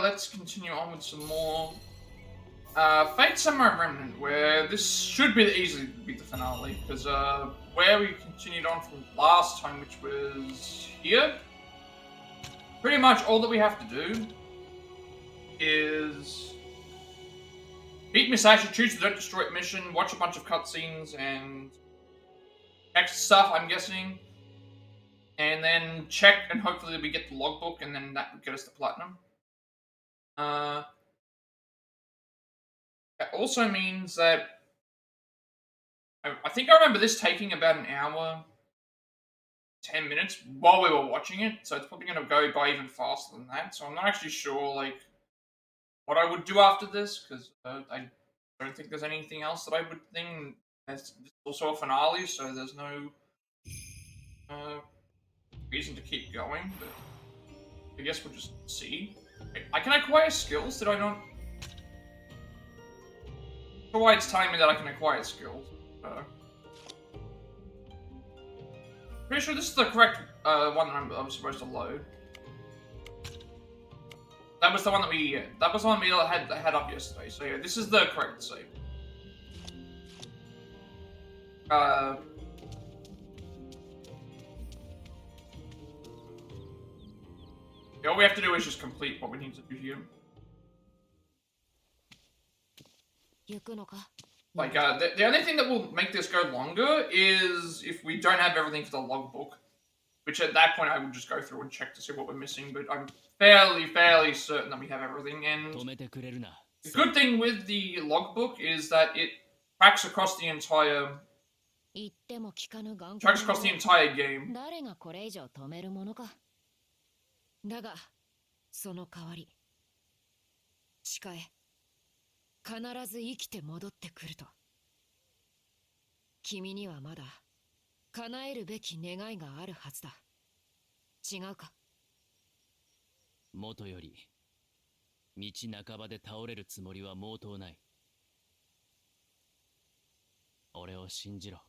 Let's continue on with some more Fate Samurai Remnant, where this should be easily be the finale, because where we continued on from last time, which was here, pretty much all that we have to do is beat Misashi, choose the Don't Destroy It mission, watch a bunch of cutscenes, and text stuff, I'm guessing, and then check, and hopefully we get the logbook, and then that would get us to Platinum. That also means that I think I remember this taking about an hour, 10 minutes while we were watching it, so it's probably going to go by even faster than that. So I'm not actually sure like what I would do after this, because I don't think there's anything else that I would think. It's also a finale, so there's no reason to keep going. But I guess we'll just see. I can acquire skills. Did I not? Why it's telling me that I can acquire skills. Pretty sure this is the correct one that I'm supposed to load. That was the one that we had up yesterday. So yeah, this is the correct save. Yeah, all we have to do is just complete what we need to do here. Like, the only thing that will make this go longer is if we don't have everything for the logbook. Which at that point I would just go through and check to see what we're missing, but I'm fairly certain that we have everything. And the good thing with the logbook is that it tracks across the entire game. だが、その代わり、誓え、必ず生きて戻ってくると。君にはまだ叶えるべき願いがあるはずだ。違うか？元より道半ばで倒れるつもりは毛頭ない。俺を信じろ。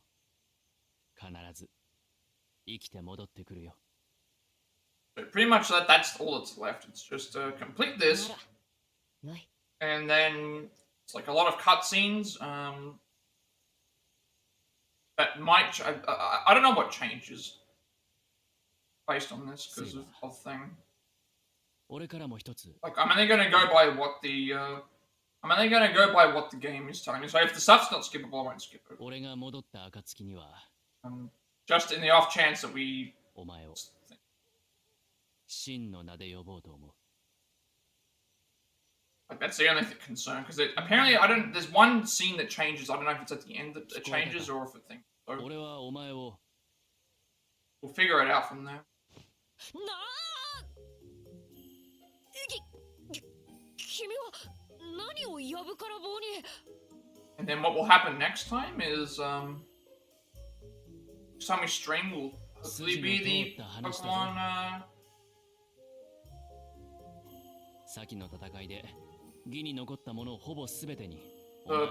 必ず生きて戻ってくるよ。So pretty much that's all that's left. It's just complete this, and then it's like a lot of cutscenes. That might I don't know what changes based on this because of thing. Like I'm only gonna go by what the game is telling me. So if the stuff's not skippable, I won't skip it. Just in the off chance that we. Like that's the only concern because apparently I don't. There's one scene that changes. I don't know if it's at the end that it changes or if it thinks. So we'll figure it out from there. And then what will happen next time is next time we stream will hopefully be the Pokemon. The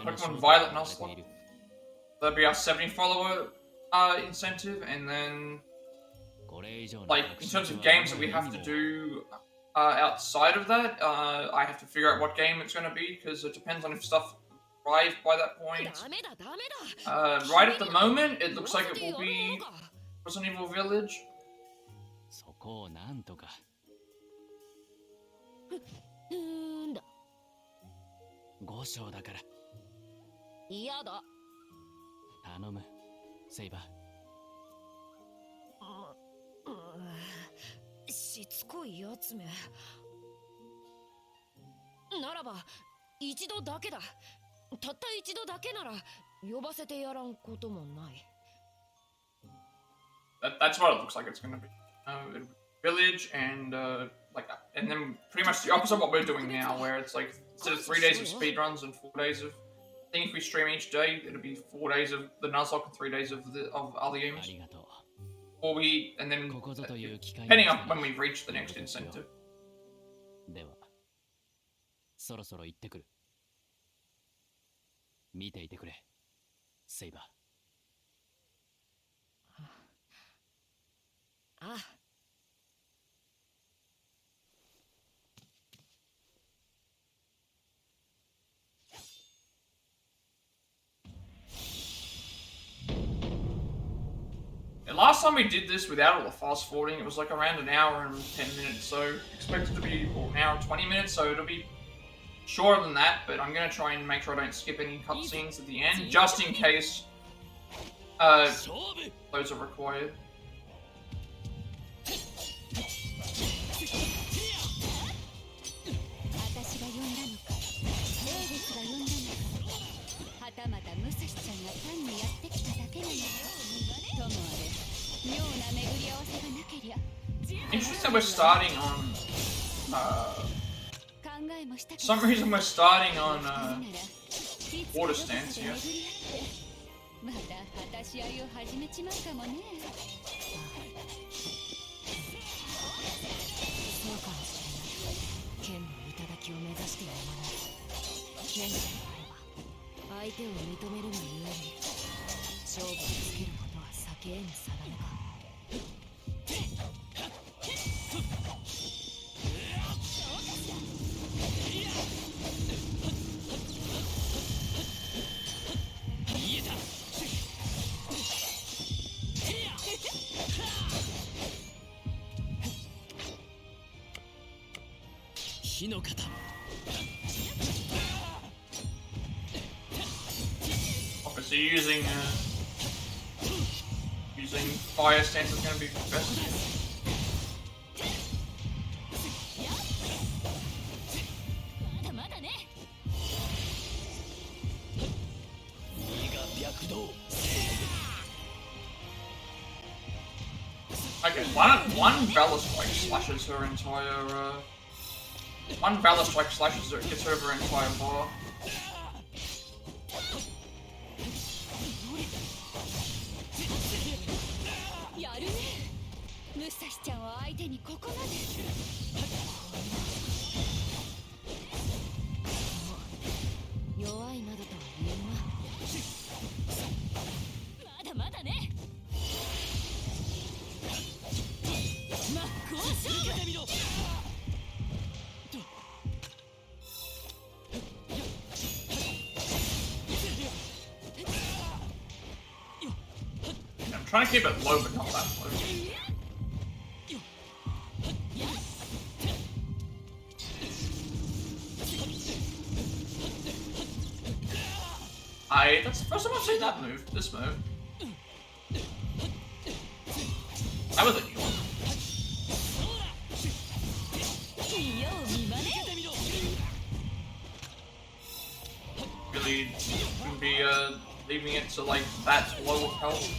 Pokemon Violet Nuzlocke. That'll be our 70 follower incentive, and then like in terms of games that we have to do outside of that, I have to figure out what game it's going to be because it depends on if stuff arrives by that point. Right at the moment, it looks like it will be Resident Evil Village. 5章だから。嫌だ。頼む、セイバー。しつこいやつめ。ならば、一度だけだ。たった一度だけなら、呼ばせてやらんこともない。That's what it looks like it's going to be. Village and and then pretty much the opposite of what we're doing now, where it's like instead of 3 days of speedruns and 4 days of. I think if we stream each day, it'll be 4 days of the Nuzlocke and 3 days of other games. Or and then depending on when we reach the next incentive. では、そろそろ行ってくる。見ていてくれ、セイバー。ああ。last time we did this without all the fast forwarding, it was like around an hour and 10 minutes, so expect it to be an hour and 20 minutes, so it'll be shorter than that, but I'm going to try and make sure I don't skip any cutscenes at the end, just in case those are required. Interesting that we're starting on, for some reason we're starting on, water stance here. Obviously using fire stance is going to be best. Okay, one Valor Strike slashes her entire, one Valor Strike slashes her, gets over her entire bar. I'm trying to keep it low, but not that low. That's the first time I've seen that move. This move. That was a new one. Really shouldn't be leaving it to like that low of health.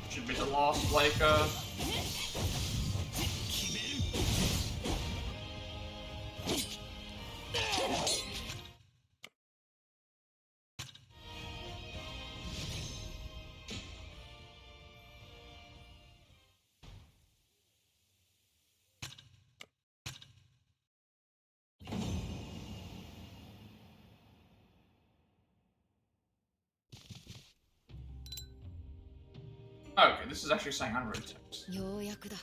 Should be the last, like, okay, this is actually saying unread text. ようやくだ。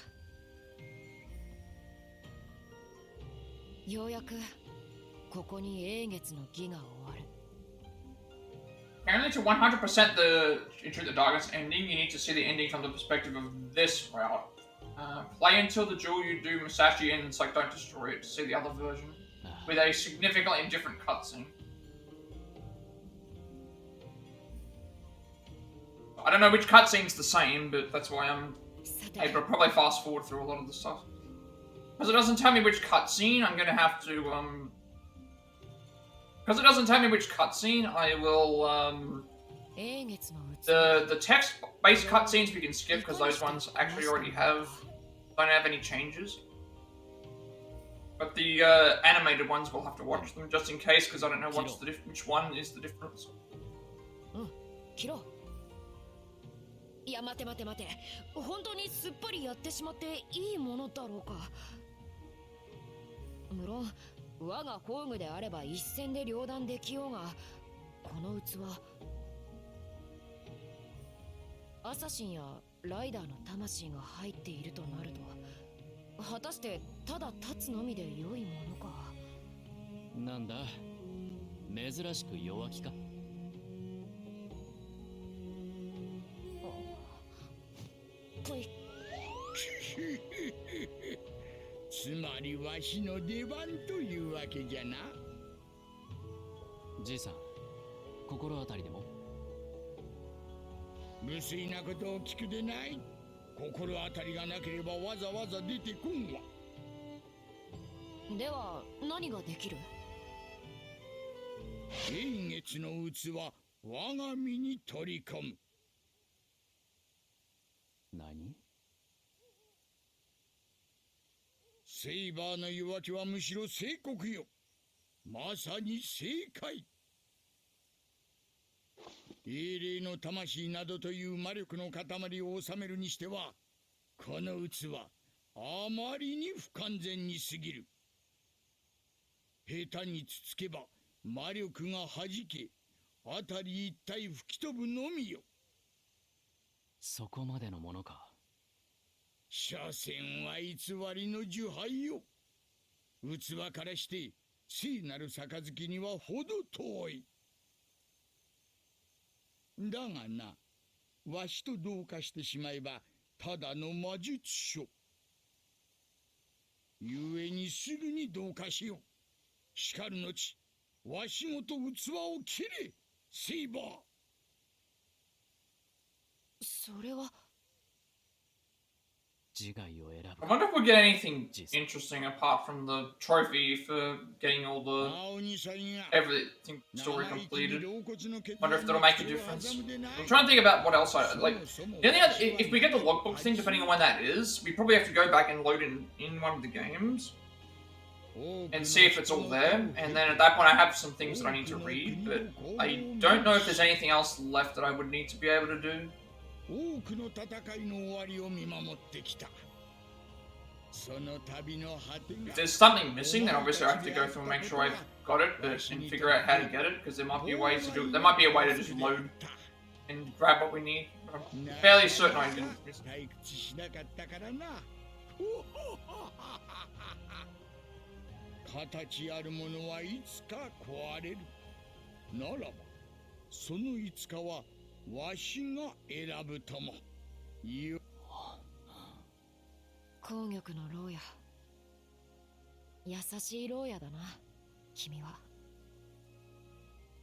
ようやくここに永月の儀が終わる。 Apparently, to 100% into the Darkness ending, you need to see the ending from the perspective of this route. Play until the duel you do Musashi ends, like don't destroy it, to see the other version, with a significantly different cutscene. I don't know which cutscene's the same, but that's why I'm able to probably fast forward through a lot of the stuff. Because it doesn't tell me which cutscene, I'm gonna have to, because it doesn't tell me which cutscene, I will, the text-based cutscenes we can skip, because those ones actually already don't have any changes. But the animated ones, we'll have to watch them just in case, because I don't know which one is the difference. いや待て待て待て、本当にすっぱりやってしまっていいものだろうか。無論我が宝具であれば一戦で両断できようが、この器アサシンやライダーの魂が入っているとなると、果たしてただ立つのみで良いものか。なんだ、珍しく弱気か。ぷい。つまりわしの出番というわけじゃな。じいさん、心当たりでも？無粋なことを聞くでない。心当たりがなければわざわざ出てこんわ。では何ができる？円月の器我が身に取り込む。何？セイバーの弱気はむしろ正国よ。まさに正解。英霊の魂などという魔力の塊を収めるにしては、この器あまりに不完全に過ぎる。下手につつけば魔力がはじけ、辺り一帯吹き飛ぶのみよ。そこまでのものか。所詮は偽りの樹杯よ。器からして聖なる杯にはほど遠い。だがな、わしと同化してしまえばただの魔術書。ゆえにすぐに同化しよう。しかるのち、わしごと器を切れ、セイバー。それは。自害を選ぶ。 I wonder if we'll get anything interesting apart from the trophy for getting all the 青さんや everything story 生意気に completed. 老骨の決 Wonder if 断 that'll に make a 口を difference. 挟むでない。 I'm trying to think about what else I like. そもそも The only other, わしは if we get the logbook thing, depending on when that is, we probably have to go back and load in one of the games and see if it's all there. And then at that point, I have some things that I need to read, but I don't know if there's anything else left that I would need to be able to do. 多くの戦いの終わりを見守ってきた。その旅の果て If が there's something missing, then obviously I have to go through and make sure I've got it, but, and figure out how to get it, because there might be ways to do it. There might be a way to just load and grab what we need. But I'm fairly certain I didn't miss it. 退屈しなかったからな。形あるものはいつか壊れる。ならば、そのいつかはわしが選ぶとも。よ紅玉の牢屋。優しい牢屋だな、君は。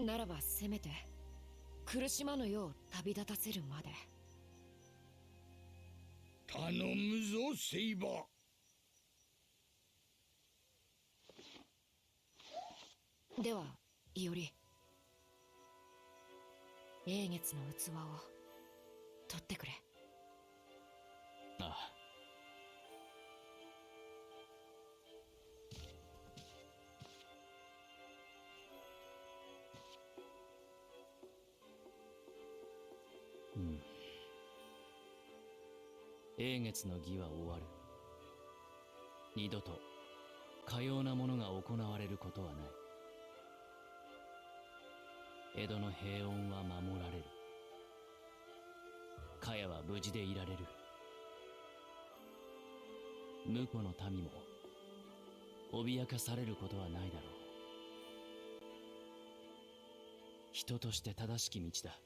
ならばせめて苦しまぬよう旅立たせるまで。頼むぞ、セイバー。では、いおり。永月の器を取ってくれ。ああ。うん。永月の儀は終わる。二度とかようなものが行われることはない。江戸の平穏は守られる。かやは無事でいられる。婿の民も脅かされることはないだろう。人として正しき道だ。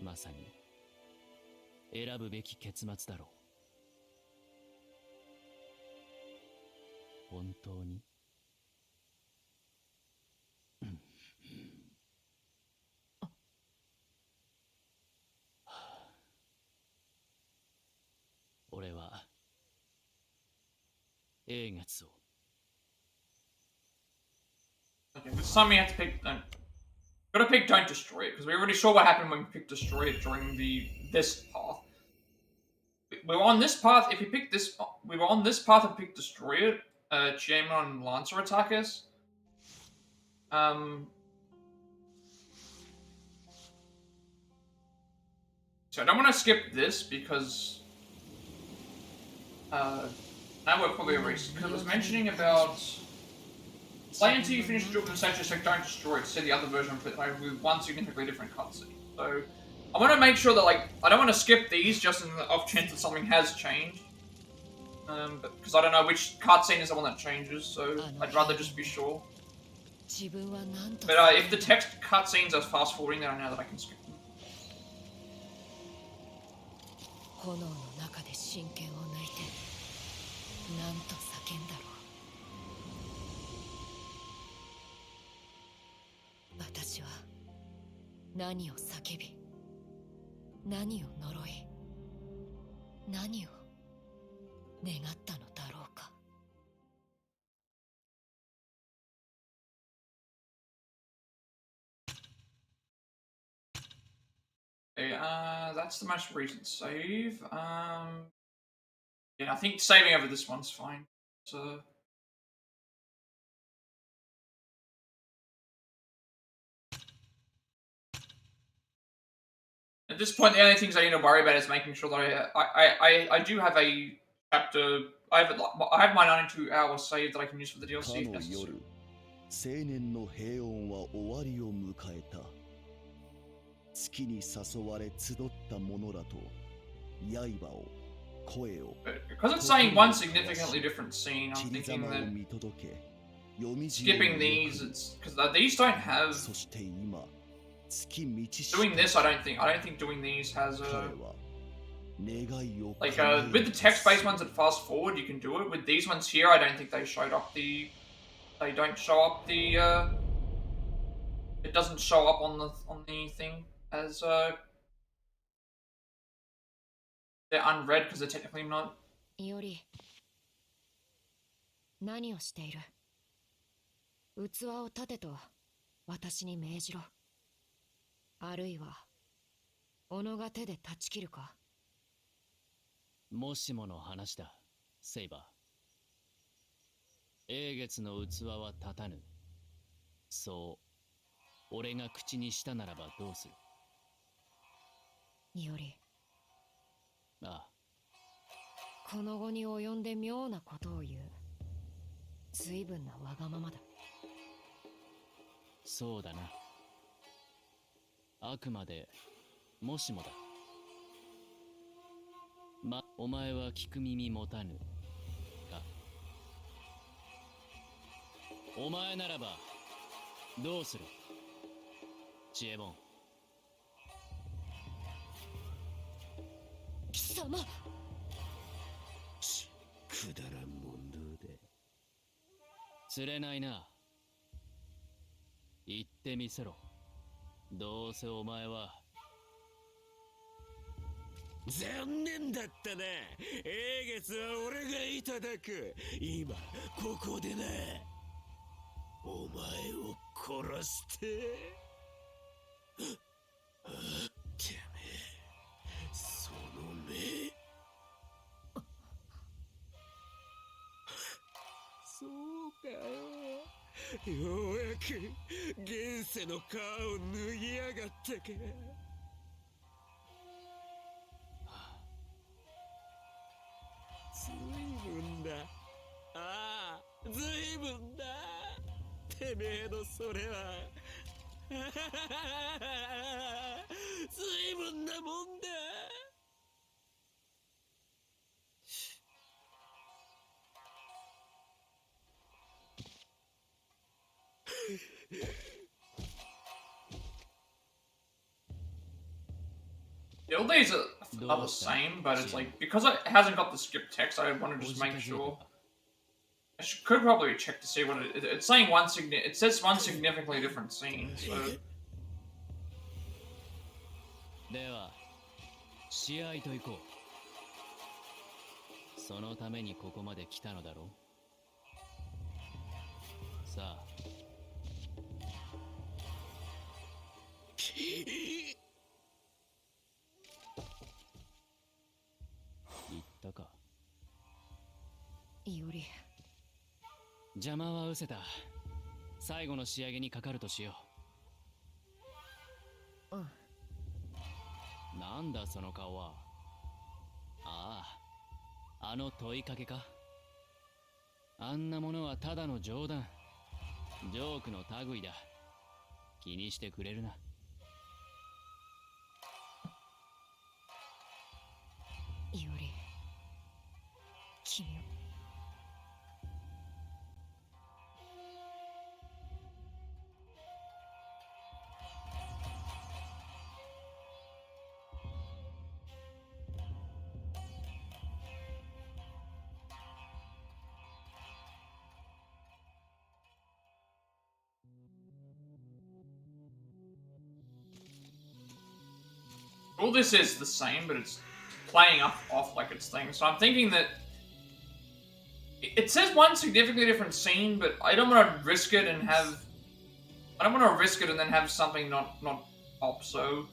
まさに選ぶべき結末だろう。本当に？俺は永月を。 Okay, this time we have to pick. Gotta pick Don't Destroy It, because we already saw what happened when we picked Destroy It during this path. We were on this path. If we picked this, we were on this path and picked Destroy It. Chiemon and Lancer attack us. So I don't want to skip this because That would probably erase it, because it was mentioning about play until you finish the duel statue, so don't destroy it. Said the other version with one significantly different cutscene. So I want to make sure that I don't want to skip these just in the off chance that something has changed. Because I don't know which cutscene is the one that changes, so I'd rather just be sure. But if the text cutscenes are fast forwarding, then I know that I can skip them. 炎の中で真剣を抜いて何と叫んだろう。私は何を叫び、何を呪い、何を願ったのだろうか。Okay, that's the most recent save. Yeah, I think saving over this one's fine. So. At this point, the only things I need to worry about is making sure that I do have a chapter. I have my 92-hour save that I can use for the DLC if necessary. 青年の平穏は終わりを迎えた。月に誘われ集った者らと刃を声を Because it's saying one significantly different scene, I'm thinking that skipping these, it's because these don't have. Doing this, I don't think doing these has a. Like with the text-based ones that fast forward, you can do it. With these ones here, I don't think they showed up the. They don't show up the. It doesn't show up on the thing as they're unread because they're technically not. いおり、何をしている？器を立てと私に命じろ。あるいは己が手で断ち切るか。もしもの話だ、セイバー。英月の器は立たぬ。そう、俺が口にしたならばどうする？いおり。ああ。この後に及んで妙なことを言う。随分なわがままだ。そうだな。あくまでもしもだ。お前は聞く耳持たぬか。お前ならばどうする？知恵本。貴様。くだらん問答で。釣れないな。言ってみせろ。どうせお前は。残念だったな。英月は俺がいただく。今ここでな。お前を殺して。てめえ、その目。そうかよ。ようやく現世の皮を脱ぎやがったか。ずいぶんだ。ああ、ずいぶんだ。てめえのそれは。ずいぶんなもんだ。The old days are the same, but it's like because it hasn't got the skip text, I want to just make sure. I could probably check to see what it's saying. It says one significantly different scene. So. では試合と行こう。そのためにここまで来たのだろう。さあ。言ったか。いおり。邪魔は失せた。最後の仕上げにかかるとしよう。うん。なんだその顔は。ああ、あの問いかけか。あんなものはただの冗談。ジョークの類だ。気にしてくれるな。いおり、君を。All this is the same, but it's playing off like its thing. So I'm thinking that it says one significantly different scene, but I don't want to risk it and have. I don't want to risk it and then have something not up. So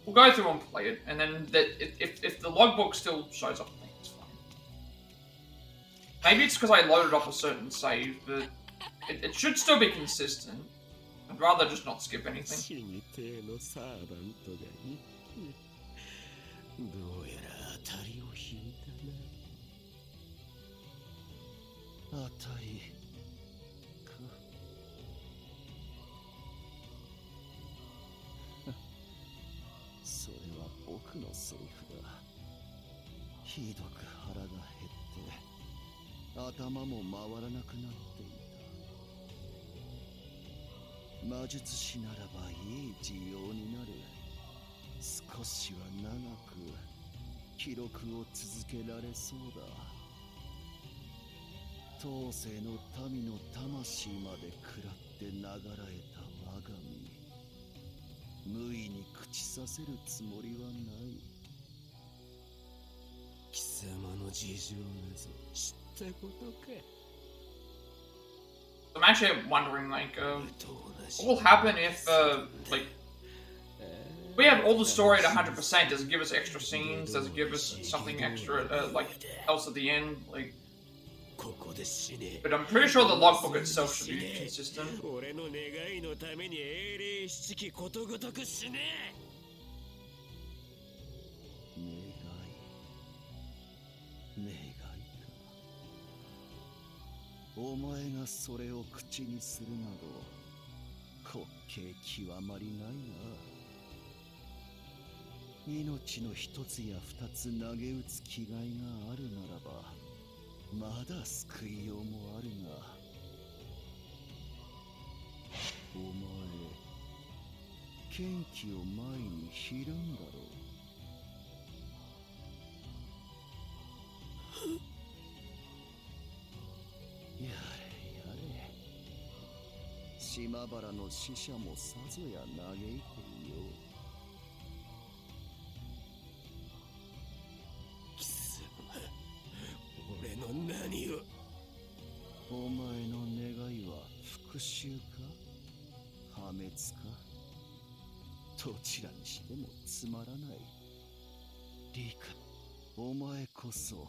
we'll go through and play it, and then if the logbook still shows up, I think it's fine. Maybe it's because I loaded up a certain save, but it should still be consistent. I'd rather just not skip anything. どうやら当たりを引いたな。当たりか。それは僕のセリフだ。ひどく腹が減って頭も回らなくなっていた。魔術師ならばいい需要になる。少しは長く記録を続けられそうだ。当世の民の魂まで食らって流られた我が身、無意に朽ちさせるつもりはない。貴様の事情なぞ知ったことか。I'm actually wondering, like, what will happen if, like, we have all the story at 100%. Does it give us extra scenes? Does it give us something extra, like, else at the end? Like, but I'm pretty sure the logbook itself should be consistent. 俺の願いのために英霊七騎ことごとく死ね。願いか。お前がそれを口にするなど滑稽極まりないな。命の一つや二つ投げ打つ気概があるならばまだ救いようもあるが、お前剣気を前にひるんだろう。やれやれ、島原の死者もさぞや嘆いてるよ。俺の何を。お前の願いは復讐か破滅か、どちらにしてもつまらない。理解、お前こそ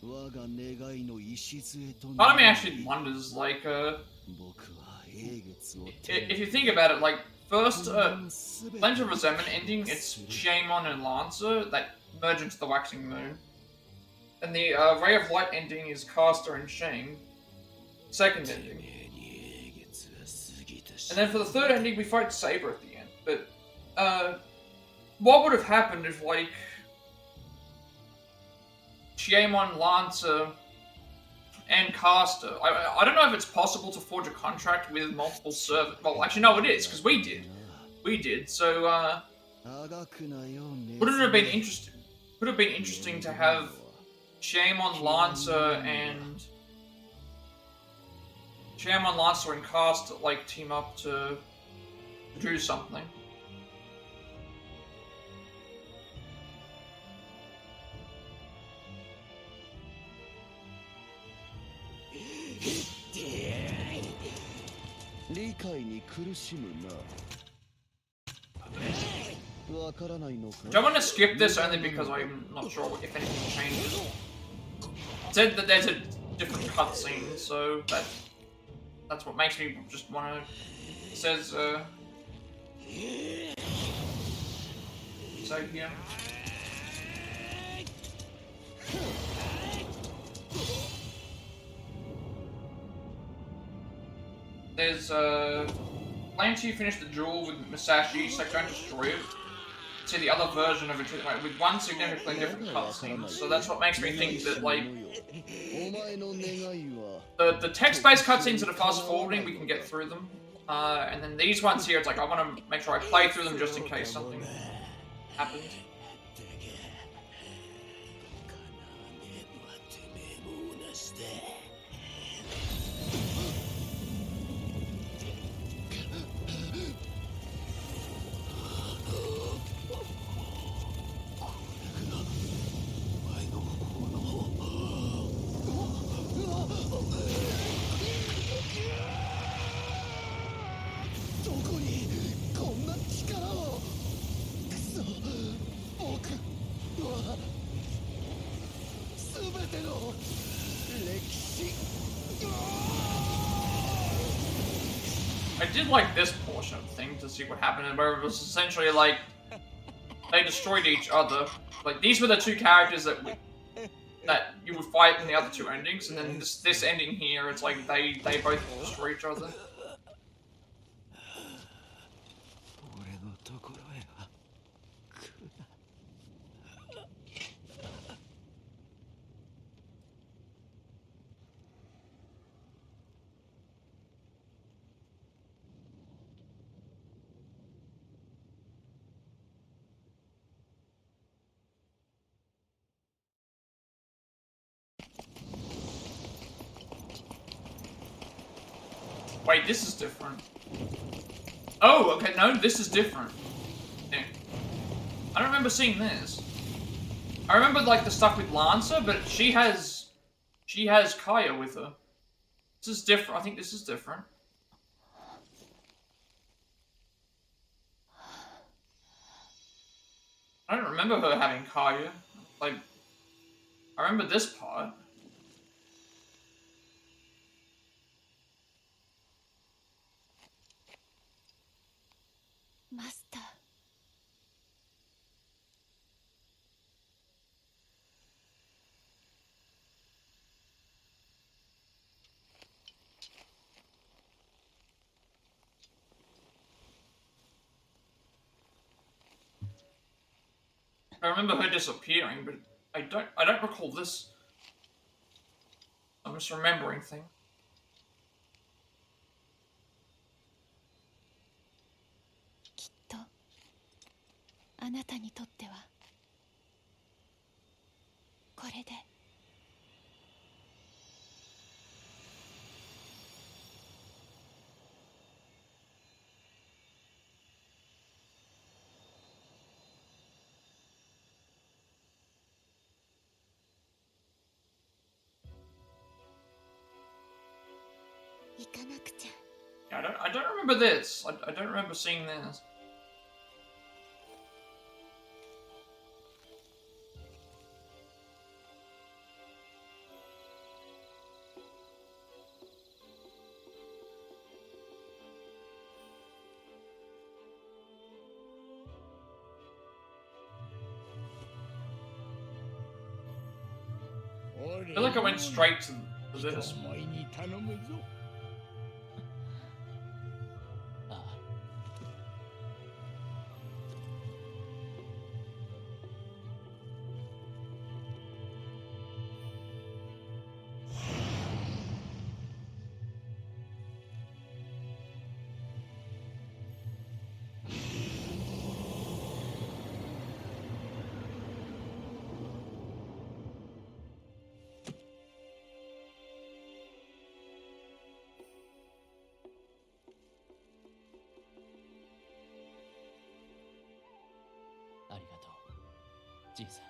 我が願いの礎となる。 Part of me actually wonders, like, 僕は英月を if you think about it, like, first, Lens of Resentment ending, it's Shaemon and Lancer that merge into the Waxing Moon. And the Ray of Light ending is Caster and Shame. Second ending. And then for the third ending, we fight Saber at the end. But, what would have happened if, like, Shaemon, Lancer, and Caster... I don't know if it's possible to forge a contract with multiple servers. Well, actually, no, it is, because we did. We did, so, wouldn't it have been interesting? Would have been interesting to have Shaemon, Lancer, and Caster, like, team up to do something. Don't want to skip this only because I'm not sure if anything changes. It said that there's a different cutscene, so that's what makes me just want to. It says so here. there's Plan to finish the duel with Musashi, so don't destroy it. See the other version of it like, with one significantly different cutscene. So that's what makes me think that like the text-based cutscenes that are fast forwarding, we can get through them. And then these ones here, it's like I want to make sure I play through them just in case something happens. I did like this portion of the thing to see what happened, where it was essentially like they destroyed each other. Like these were the two characters that you would fight in the other two endings, and then this ending here, it's like they both destroy each other. Wait, this is different. Oh, okay, no, this is different. Yeah. I don't remember seeing this. I remember like the stuff with Lancer, but she has Kaya with her. This is different. I think this is different. I don't remember her having Kaya. Like, I remember this part. Master. I remember her disappearing, but I don't recall this. I'm just remembering things. きっとあなたにとってはこれで行かなくちゃ。 Yeah, I don't remember this. I don't remember seeing this. I feel like I went straight to this. 前に頼むぞ。ああ。ありがとう、じいさん。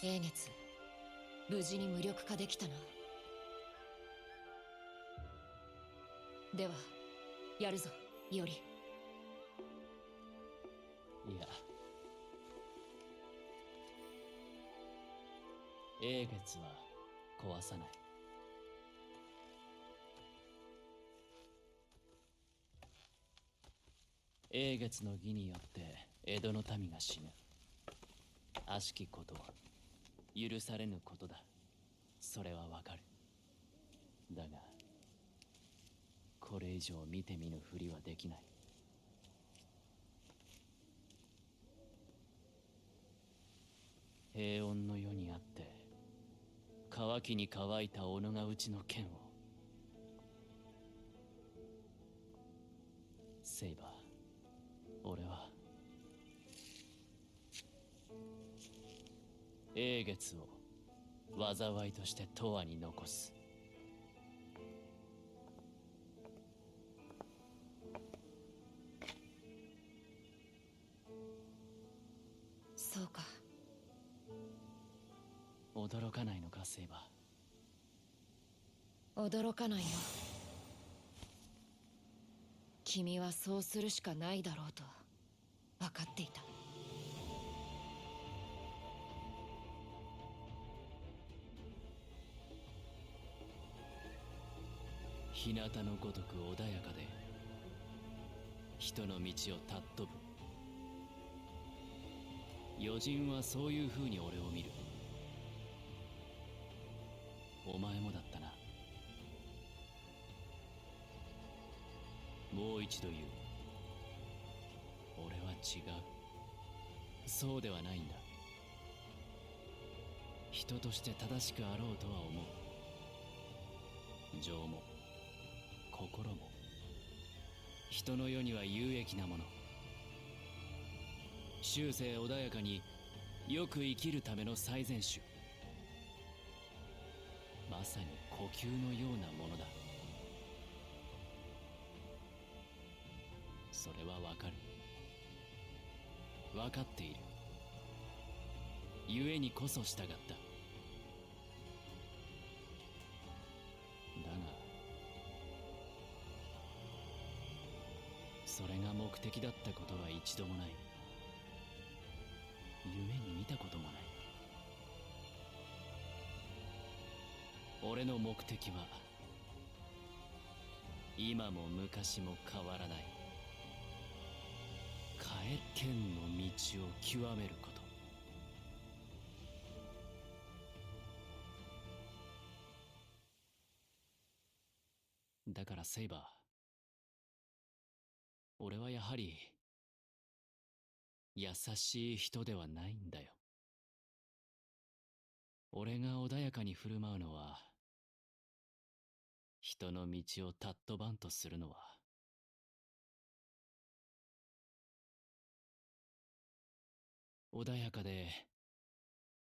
英月、無事に無力化できたな。では、やるぞ、より。いや、英月は壊さない。英月の義によって江戸の民が死ぬ。悪しきことは許されぬことだ。それはわかる。だがこれ以上見て見ぬふりはできない。平穏の世にあって乾きに乾いた小野がうちの剣を。セイバー、俺は英月を災いとして永遠に残す。そうか。驚かないのか、セイバ驚かないよ。君はそうするしかないだろうと分かっていた。日向のごとく穏やかで人の道を尊ぶ。余人はそういう風に俺を見る。お前もだったな。もう一度言う。俺は違う。そうではないんだ。人として正しくあろうとは思う。情も心も人の世には有益なもの。終生穏やかによく生きるための最善手。まさに呼吸のようなものだ。それはわかる。わかっている。故にこそ従った。だがそれが目的だったことは一度もない。夢に見たこともない。俺の目的は今も昔も変わらない。剣の道を極めること。だからセイバー、俺はやはり優しい人ではないんだよ。俺が穏やかに振る舞うのは、人の道を尊ばんとするのは、穏やかで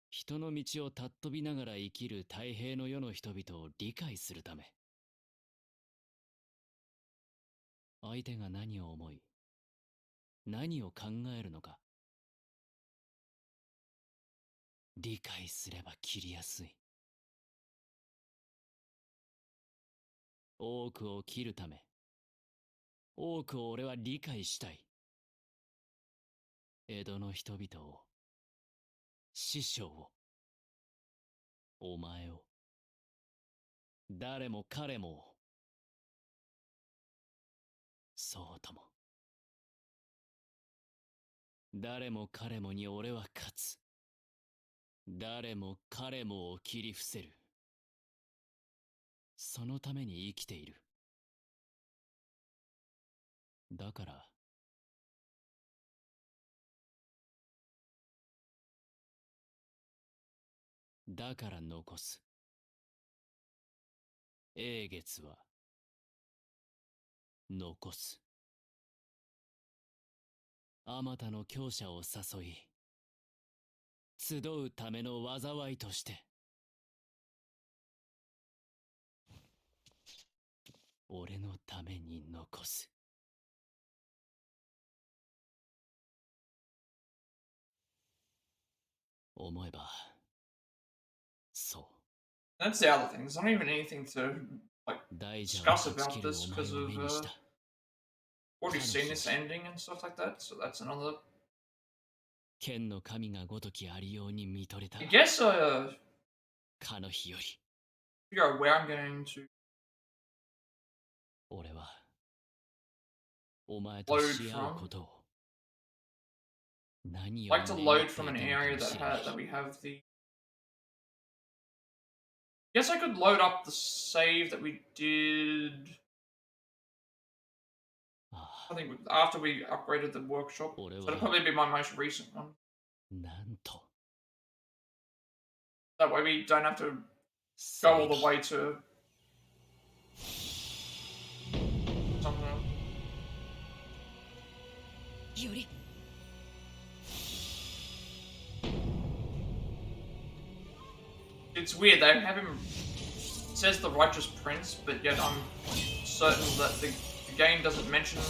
人の道を尊びながら生きる太平の世の人々を理解するため。相手が何を思い何を考えるのか理解すれば切りやすい。多くを切るため、多くを俺は理解したい。江戸の人々を、師匠を、お前を、誰も彼も、そうとも。誰も彼もに俺は勝つ。誰も彼もを切り伏せる。そのために生きている。だから残す。英月は残す。あまたの強者を誘い集うための災いとして。俺のために残す。思えばそう。 That's the other thing. There's not even anything to like 大蛇を discuss 断ち about 切る this お前 because を of 目にした。 already seen this ending and stuff like that. So that's another. 剣の神がごときありように見とれた。 I guess かの日より figure out where I'm going to 俺はお前とし合うことを何を like to 願 load ってい from た an のか area もしれない。 that we have the Guess I could load up the save that we did. I think after we upgraded the workshop. So it'll probably be my most recent one. なんと That way we don't have to go all the way to something else. より It's weird, they have him, it says the Righteous Prince, but yet I'm certain that the game doesn't mention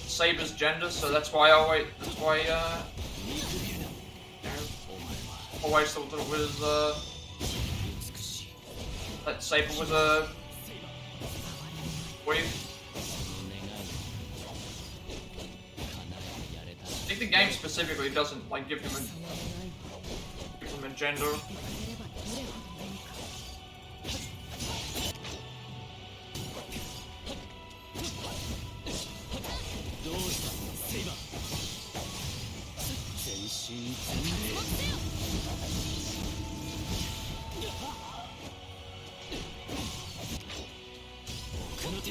Saber's gender, so that's why I always thought that it was, that Saber was a weird. I think the game specifically doesn't like give him a gender. どうしたセイバー全身全霊奥の手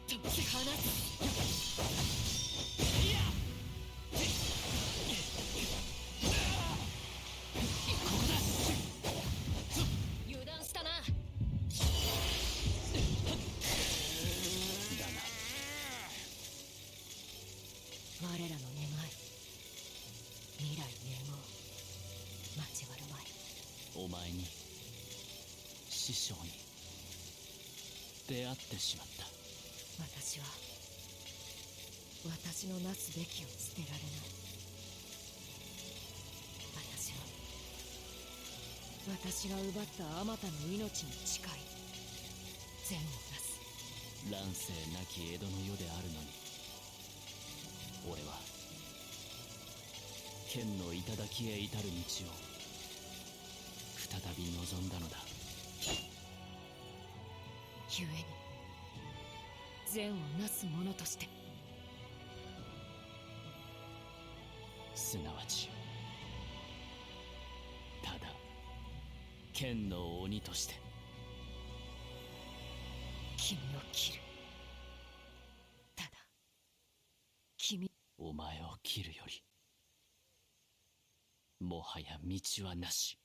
解き放つ お前に師匠に出会ってしまった私は私のなすべきを捨てられない私が奪ったあまたの命に近い善をなす乱世なき江戸の世であるのに俺は剣の頂へ至る道を再び望んだのだ故に善をなす者としてすなわちただ剣の鬼として君を切るただ君お前を切るよりもはや道はなし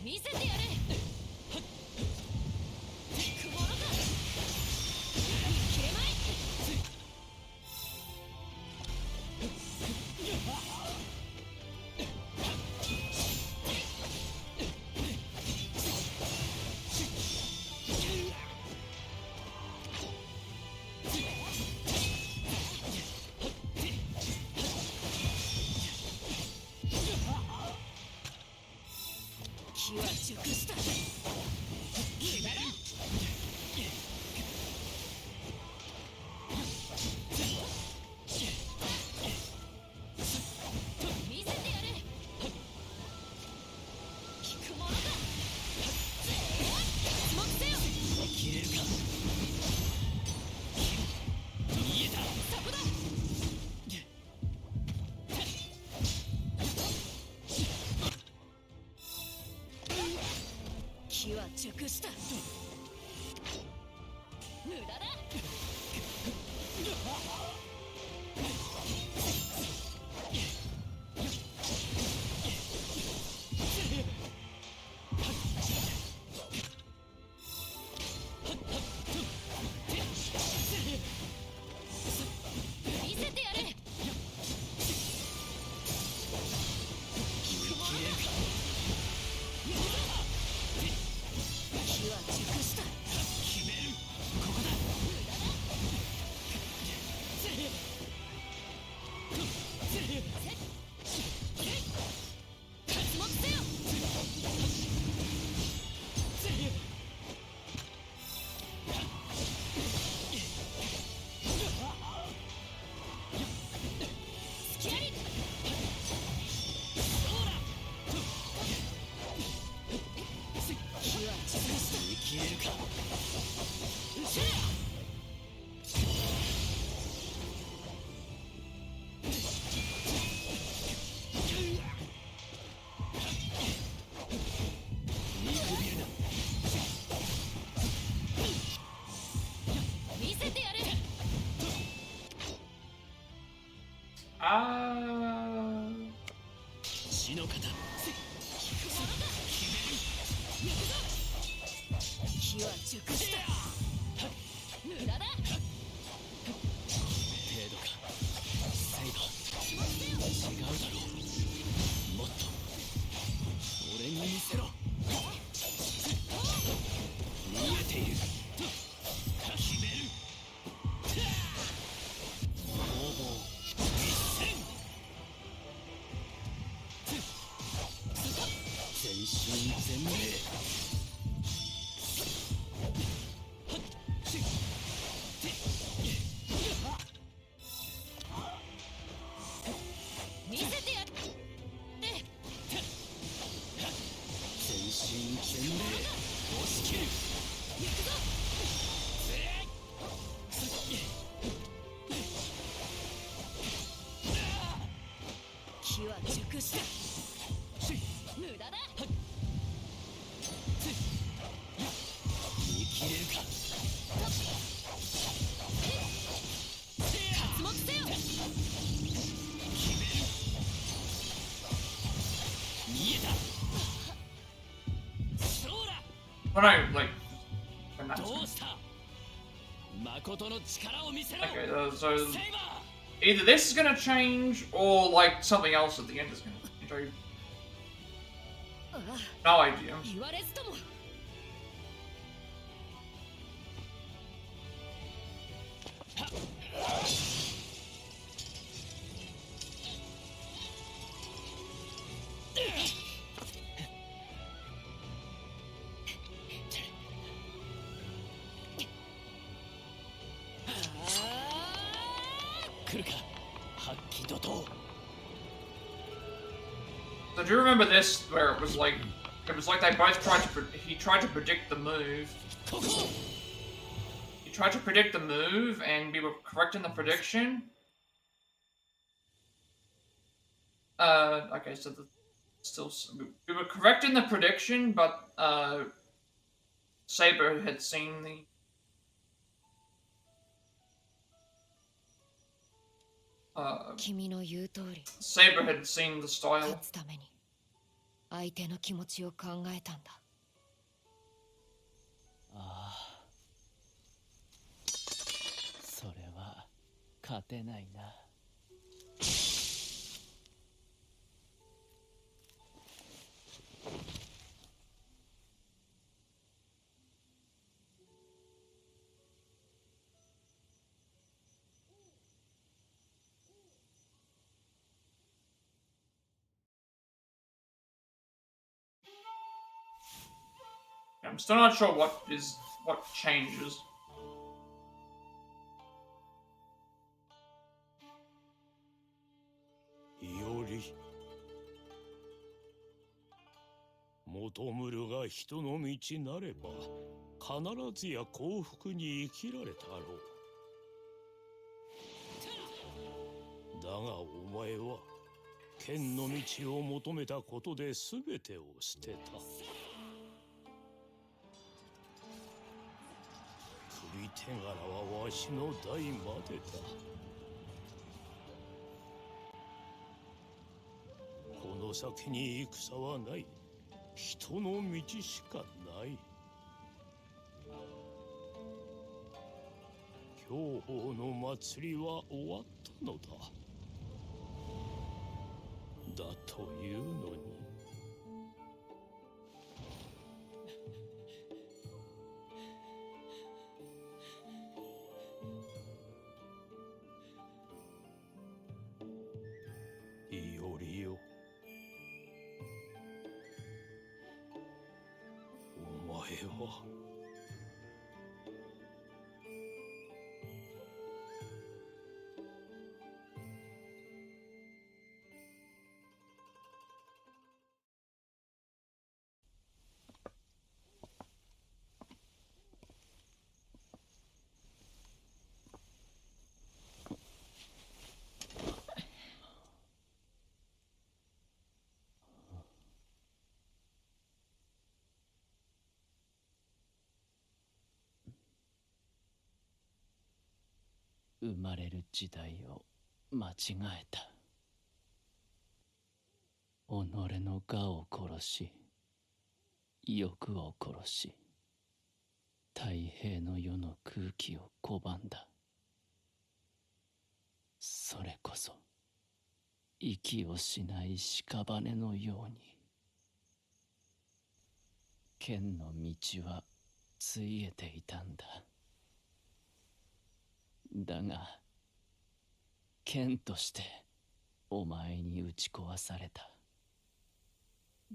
見せてやれくものか切れまい気は熟した決めろ見せてやれ聞くものか脱目せよ切れるか見えたそこだ気は熟した無駄だ見せてやれ気は熟した決めるここだ血の方火は熟した無駄だ程度かセイバー違うだろうもっと俺に見せろ見えている決める攻防一戦全身全霊見せてやっ全身全霊押し切る行くぞ火は熟した無駄だ見切れるか刮目せよ決める見えたそうだ But no, like, when that's どうした誠の力を見せろ okay. So セイバ either this is gonna change or like something else at the end is gonna change. ああ No idea. 言われずともー来るか発揮怒涛 So do you remember this where it was like they both tried to he tried to predict the move. ここ He tried to predict the move and we were correct in the prediction. Okay, so we were correct in the prediction, but Saber had seen the uh 君の言う通り Saber had seen the style. 勝つために相手の気持ちを考えたんだああそれは勝てないな。I'm still not sure what changes. より求むるが人の道なれば必ずや幸福に生きられたろう。だがお前は剣の道を求めたことで全てを捨てた。首手柄はわしの代までだ。この先に戦はない。人の道しかない。享保の祭りは終わったのだ。だというのに。いおりよ。お前は。生まれる時代を間違えた。の我を殺し、欲を殺し、太平の世の空気を拒んだ。それこそ息をしない屍のように。剣の道はついえていたんだ。だが剣としてお前に打ち壊された。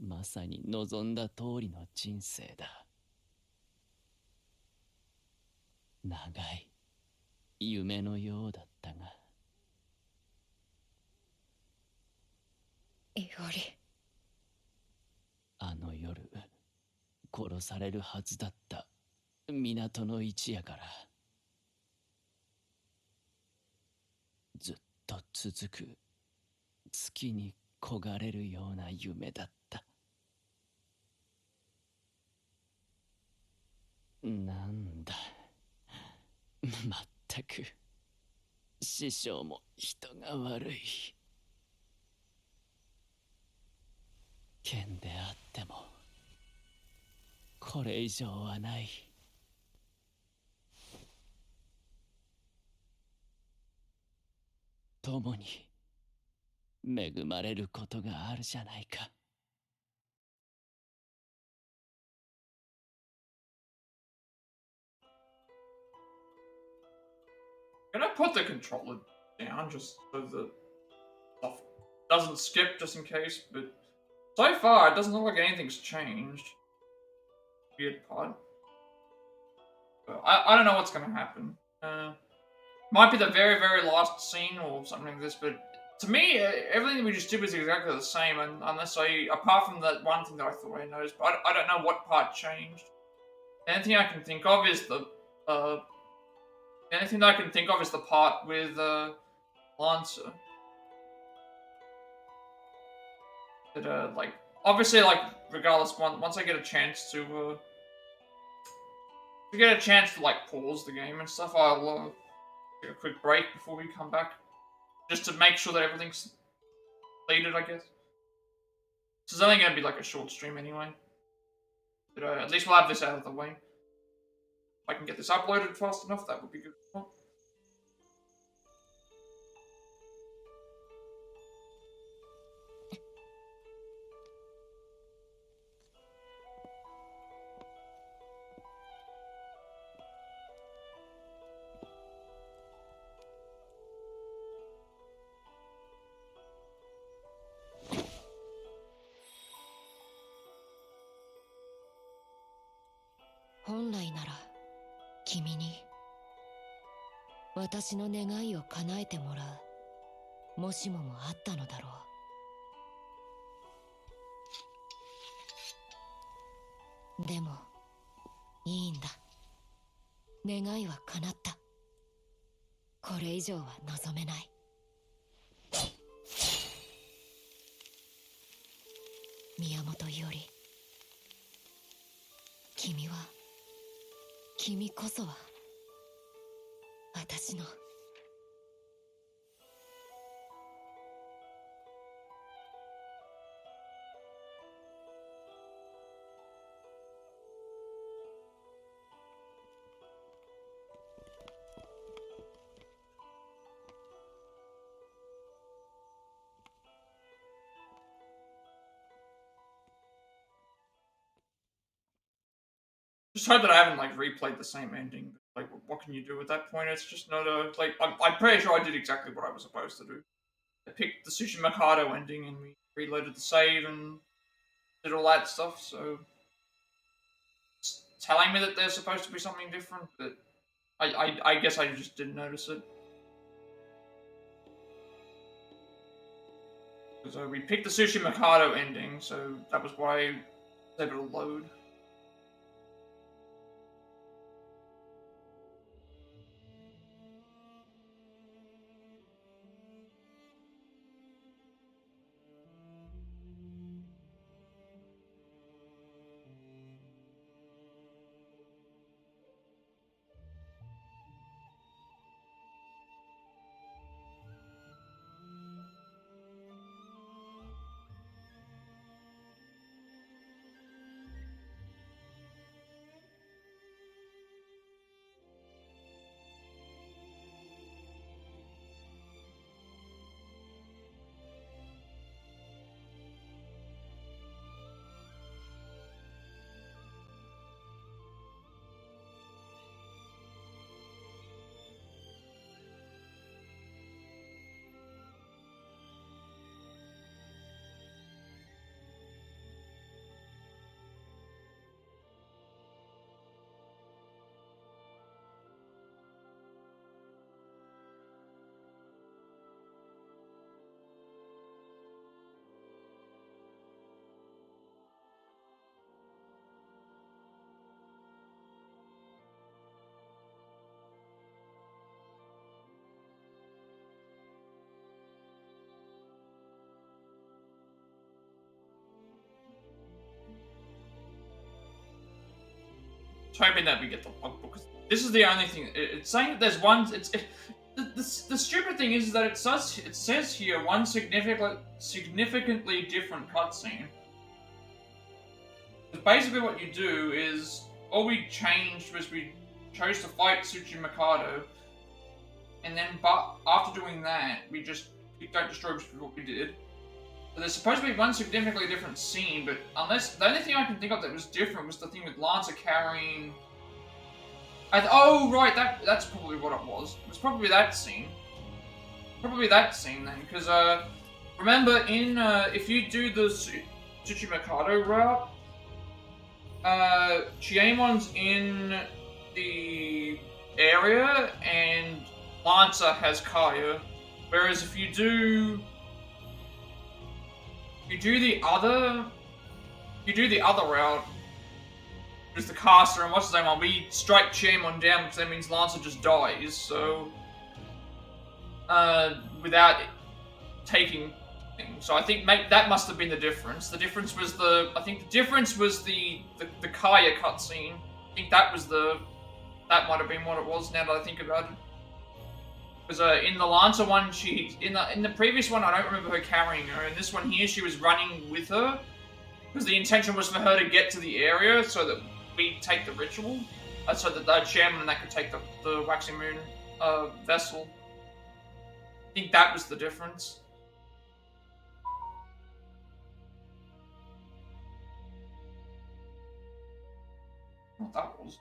まさに望んだ通りの人生だ。長い夢のようだったが。いおり、あの夜殺されるはずだった港の一夜からずっと続く月に焦がれるような夢だった。なんだ、まったく師匠も人が悪い。剣であってもこれ以上はない。共に恵まれることがあるじゃないか。Can I put the controller down just so the stuff doesn't skip, just in case? But so far, it doesn't look like anything's changed. Weird part. But I don't know what's gonna happen. Might be the very, very last scene or something like this, but to me, everything we just did was exactly the same, and unless apart from that one thing that I thought I noticed, but I don't know what part changed. The only thing I can think of is the only thing that I can think of is the part with Lancer. That like obviously like regardless, once I get a chance to like pause the game and stuff, I'll take a quick break before we come back, just to make sure that everything's completed, I guess. This is only going to be like a short stream anyway. But at least we'll have this out of the way. If I can get this uploaded fast enough, that would be good. Oh. 本来なら君に私の願いを叶えてもらうもしももあったのだろう。でもいいんだ、願いは叶った。これ以上は望めない。宮本伊織、君こそは私のJust hope that I haven't like replayed the same ending. Like, what can you do at that point? It's just not a like. I'm pretty sure I did exactly what I was supposed to do. I picked the Tsuchimikado ending and we reloaded the save and did all that stuff. So it's telling me that there's supposed to be something different, but I guess I just didn't notice it. So we picked the Tsuchimikado ending, so that was why I was able to load. hoping that we get the logbook. This is the only thing. It's saying that there's one. The stupid thing is that it says here one significantly different cutscene. Basically, what you do is all we changed was we chose to fight Tsuchimikado, and then but after doing that, we just don't destroy, which is what we did. So there's supposed to be one significantly different scene, but unless the only thing I can think of that was different was the thing with Lancer carrying. Oh right, that's probably what it was. It was probably that scene. Probably that scene then, because remember in if you do the Tsuchimikado route, Chiemon's in the area and Lancer has Kaya, whereas if you do the other route, which is the caster and what's his name on, we strike Chiemon down, which then means Lancer just dies. So without taking things. So I think that must have been the difference. The difference was the Kaya cutscene. I think that might have been what it was. Now that I think about it, because in the Lancer one, in the previous one, I don't remember her carrying her. In this one here, she was running with her, because the intention was for her to get to the area so that we take the ritual, so that the chairman and that could take the Waxing Moon vessel. I think that was the difference. What that was.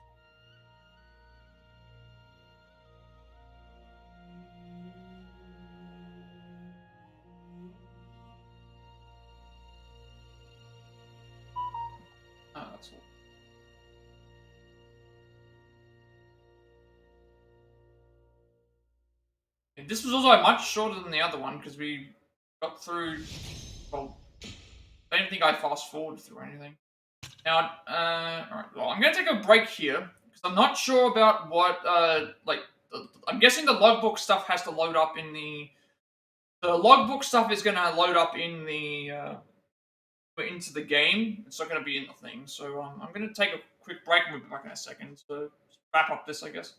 Oh, that's all. And this was also much shorter than the other one because we got through. Well, I don't think I fast forwarded through anything. Now, alright, well, I'm gonna take a break here because I'm not sure about what, I'm guessing the logbook stuff has to load up in the logbook stuff is gonna load up in the, into the game. It's not gonna be in the thing, so I'm gonna take a quick break and we'll be back in a second to wrap up this, I guess.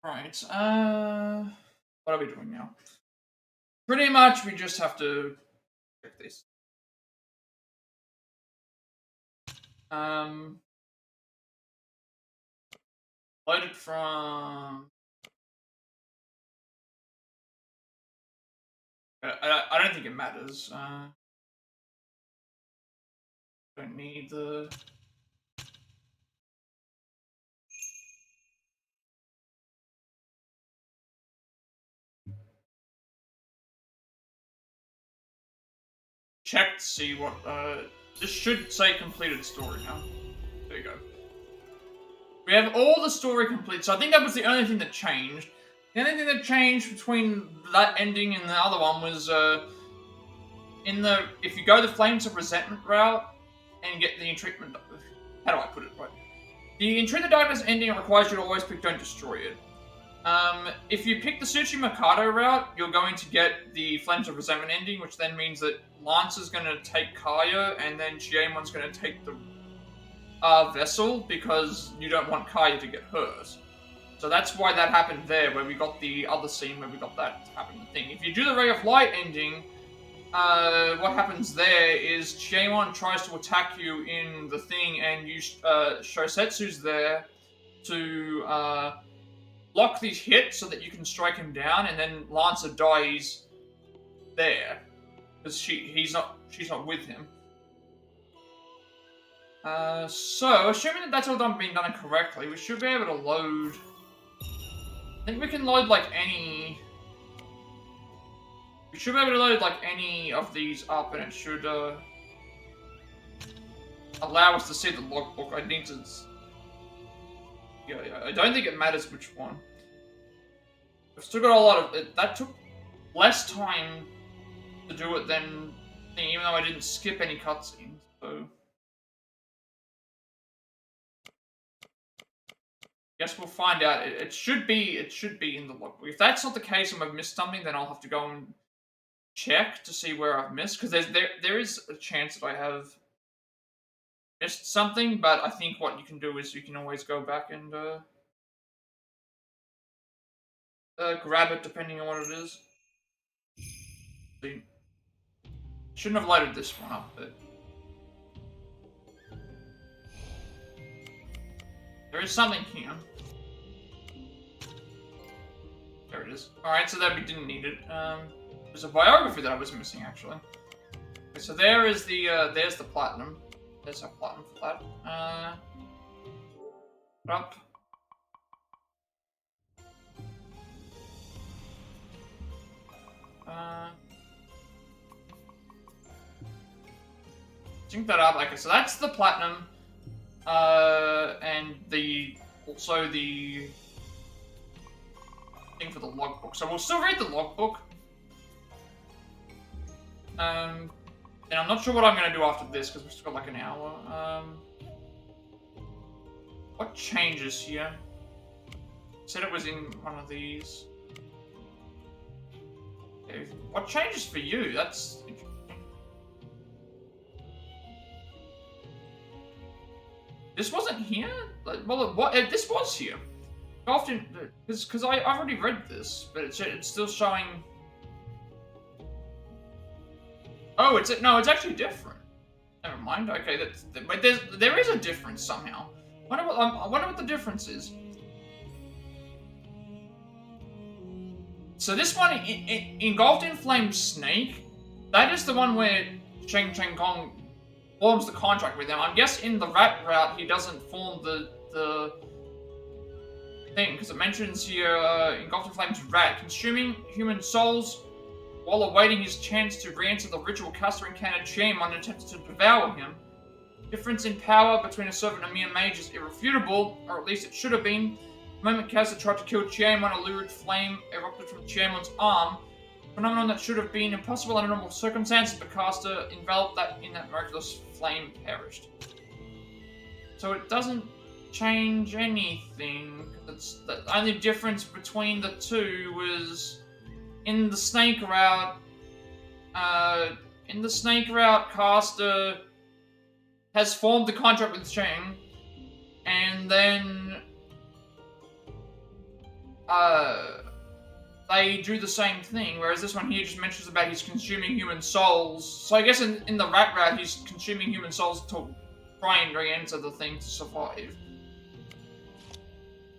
Right. What are we doing now? Pretty much, we just have to check this. Loaded from. I don't think it matters. Don't need the. Check to see what. This should say completed story now. There you go. We have all the story complete, so I think that was the only thing that changed. The only thing that changed between that ending and the other one was if you go the Flames of Resentment route and get the Entreatment. How do I put it right? The Entreat the Darkness ending requires you to always pick Don't Destroy It. If you pick the Tsuchimikado route, you're going to get the Flames of Resentment ending, which then means that Lance is going to take Kaya, and then Chiemon's going to take the vessel, because you don't want Kaya to get hurt. So that's why that happened there, where we got the other scene where we got that happening thing. If you do the Ray of Light ending, what happens there is Chiemon tries to attack you in the thing, and you Shosetsu's there to block these hits so that you can strike him down, and then Lancer dies there because she's not with him. So assuming that that's all being done correctly, we should be able to load. I think we can load like any. We should be able to load like any of these up, and it should allow us to see the logbook. I need to. Yeah, I don't think it matters which one. I've still got a lot of it. That took less time to do it than even though I didn't skip any cutscenes. So guess we'll find out. It should be in the logbook. If that's not the case and I've missed something, then I'll have to go and check to see where I've missed, because there is a chance that I have missed something, but I think what you can do is you can always go back and grab it depending on what it is. See, shouldn't have loaded this one up, but there is something here. There it is. Alright, so that we didn't need it. There's a biography that I was missing, actually. Okay, so there is there's the platinum. There's our platinum for that. Up. Sync that up. Okay, so that's the platinum. And also the thing for the logbook. So we'll still read the logbook. And I'm not sure what I'm going to do after this, because we've still got like an hour. What changes here? Said it was in one of these. Okay. What changes for you? That's interesting. This wasn't here? Well, this was here. Often, because I've already read this, but it's still showing. Oh, it's actually different. Never mind. Okay, but there is a difference somehow. I wonder what the difference is. So this one, engulfed in flame snake, that is the one where Cheng Kong forms the contract with them. I guess in the rat route he doesn't form the thing, because it mentions here engulfed in flames rat, consuming human souls while awaiting his chance to re-enter the ritual caster encountered Chiemon and attempted to devour him. Difference in power between a servant and a mere mage is irrefutable, or at least it should have been. The moment Caster tried to kill Chiemon, a lurid flame erupted from Chiemon's arm. A phenomenon that should have been impossible under normal circumstances, but Caster enveloped in that miraculous flame perished. So it doesn't change anything. It's the only difference between the two was in the snake route. Caster has formed the contract with Cheng, and then they do the same thing, whereas this one here just mentions about he's consuming human souls. So I guess in the rat route, he's consuming human souls to try and re-enter the thing to survive.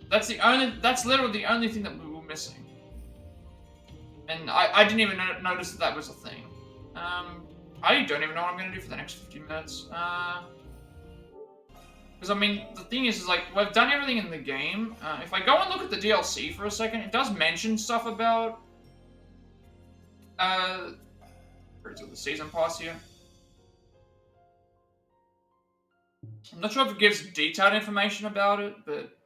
That's literally the only thing that we were missing. And I didn't even notice that that was a thing. I don't even know what I'm going to do for the next 50 minutes. Because, I mean, the thing is like, we've done everything in the game. If I go and look at the DLC for a second, it does mention stuff about... where is it, the season pass here? I'm not sure if it gives detailed information about it, but...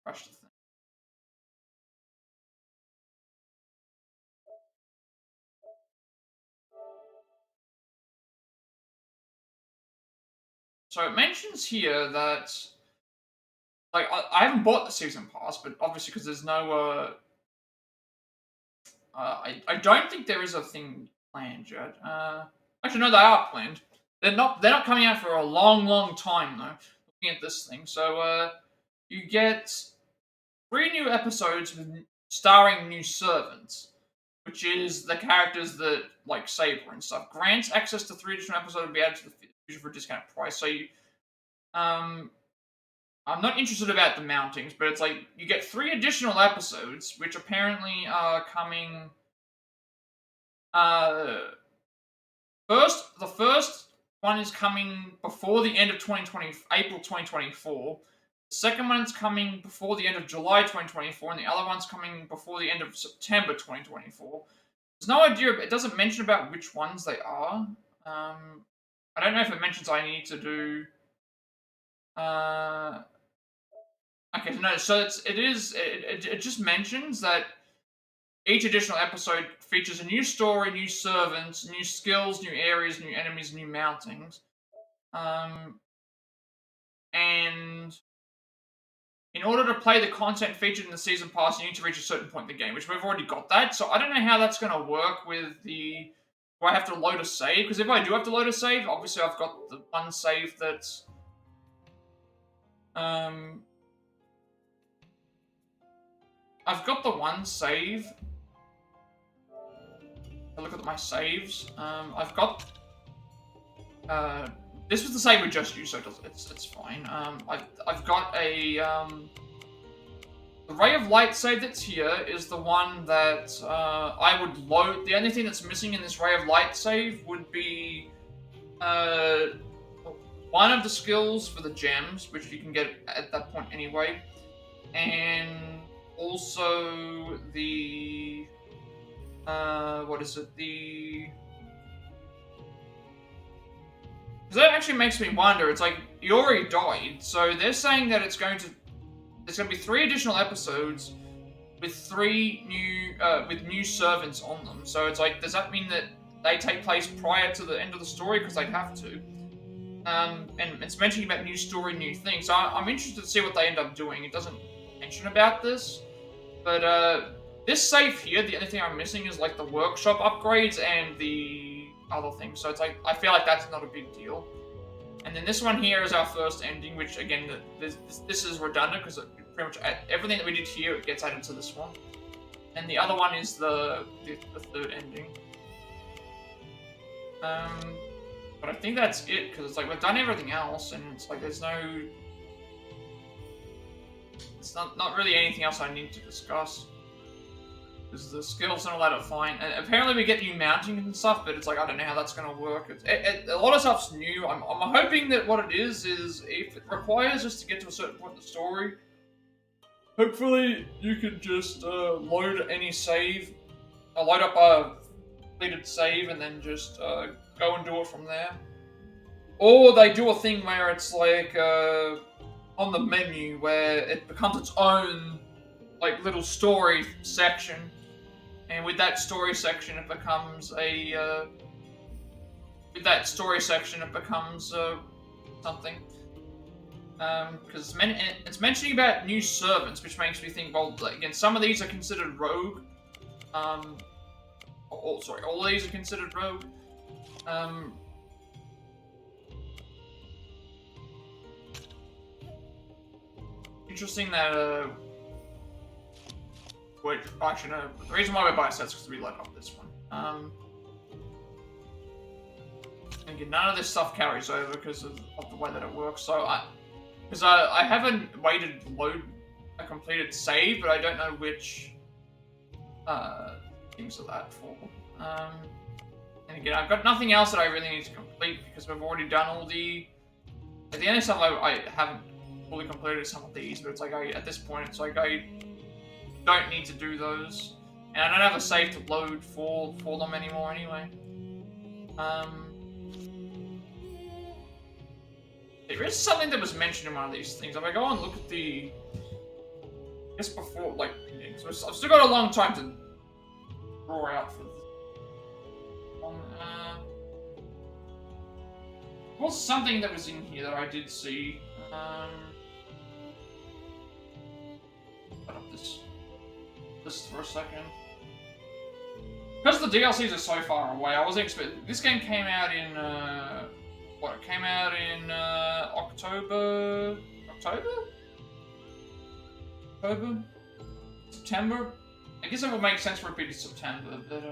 crush the thing. So it mentions here that, like, I haven't bought the season pass, but obviously because there's no, I don't think there is a thing planned yet. Actually, no, they are planned. They're not coming out for a long, long time though. Looking at this thing, so you get 3 new episodes starring new servants, which is the characters that like Saber and stuff. Grants access to 3 additional episodes and be added to the future for a discounted price. So you, I'm not interested about the mountings, but it's like you get 3 additional episodes, which apparently are coming. The first one is coming before the end of April 2024. The second one is coming before the end of July 2024, and the other one's coming before the end of September 2024. There's no idea, it doesn't mention about which ones they are. I don't know if it mentions I need to do... okay, no, so it just mentions that each additional episode features a new story, new servants, new skills, new areas, new enemies, new mountings. And in order to play the content featured in the season pass, you need to reach a certain point in the game, which we've already got that. So I don't know how that's going to work with the... Do I have to load a save? Because if I do have to load a save, obviously I've got the one save that's... I've got the one save. I look at my saves. I've got... this was the save we just used, so it's fine. I've got a... the Ray of Light save that's here is the one that I would load. The only thing that's missing in this Ray of Light save would be one of the skills for the gems, which you can get at that point anyway, and also the what is it? Because that actually makes me wonder. It's like you already died, so they're saying that it's going to be 3 additional episodes with 3 new servants on them. So it's like, does that mean that they take place prior to the end of the story? Because they'd have to. And it's mentioning about new story, new things. So I'm interested to see what they end up doing. It doesn't mention about this, but this save here, the only thing I'm missing is like the workshop upgrades and the other things. So it's like, I feel like that's not a big deal. And then this one here is our first ending, which again, this is redundant because pretty much everything that we did here, it gets added to this one. And the other one is the third ending. But I think that's it, because it's like we've done everything else, and it's like there's no... It's not really anything else I need to discuss. Because the skills and all that are fine. And apparently we get new mounting and stuff, but it's like, I don't know how that's going to work. A lot of stuff's new. I'm hoping that what it is if it requires us to get to a certain point in the story, hopefully you can just load any save, load up a completed save, and then just go and do it from there. Or they do a thing where it's like on the menu where it becomes its own like little story section. And with that story section, it becomes a... something. Because it's mentioning about new servants, which makes me think, well, again, some of these are considered rogue. Sorry, all of these are considered rogue. interesting that wait, actually no. The reason why we buy sets is because we load up this one. And again, none of this stuff carries over because of the way that it works. So I haven't waited to load a completed save, but I don't know which things are that for. And again, I've got nothing else that I really need to complete because we've already done all the. At the end of some, I haven't fully completed some of these, but it's like at this point, it's like I don't need to do those, and I don't have a save to load for them anymore anyway. There is something that was mentioned in one of these things. If I go and look at the, I guess before, like, so I've still got a long time to draw out for this. There was something that was in here that I did see. Put up this for a second. Because the DLCs are so far away, I wasn't expecting. This game came out in It came out in October? September? I guess it would make sense for it to be September, but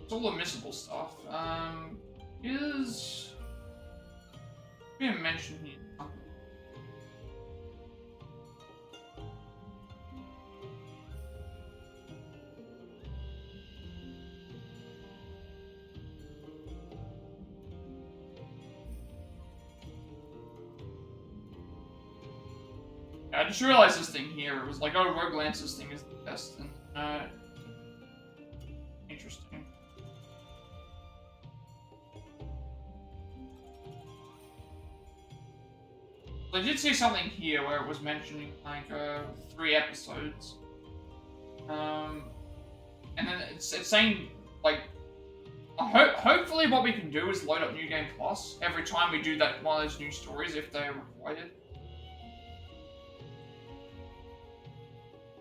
it's all the missable stuff. Is being mentioned here. I just realized this thing here. It was like, oh, Rogue Lance's thing is the best. And, interesting. I did see something here where it was mentioning like 3 episodes, and then it's saying like, hopefully what we can do is load up New Game Plus every time we do that one of those new stories if they are required.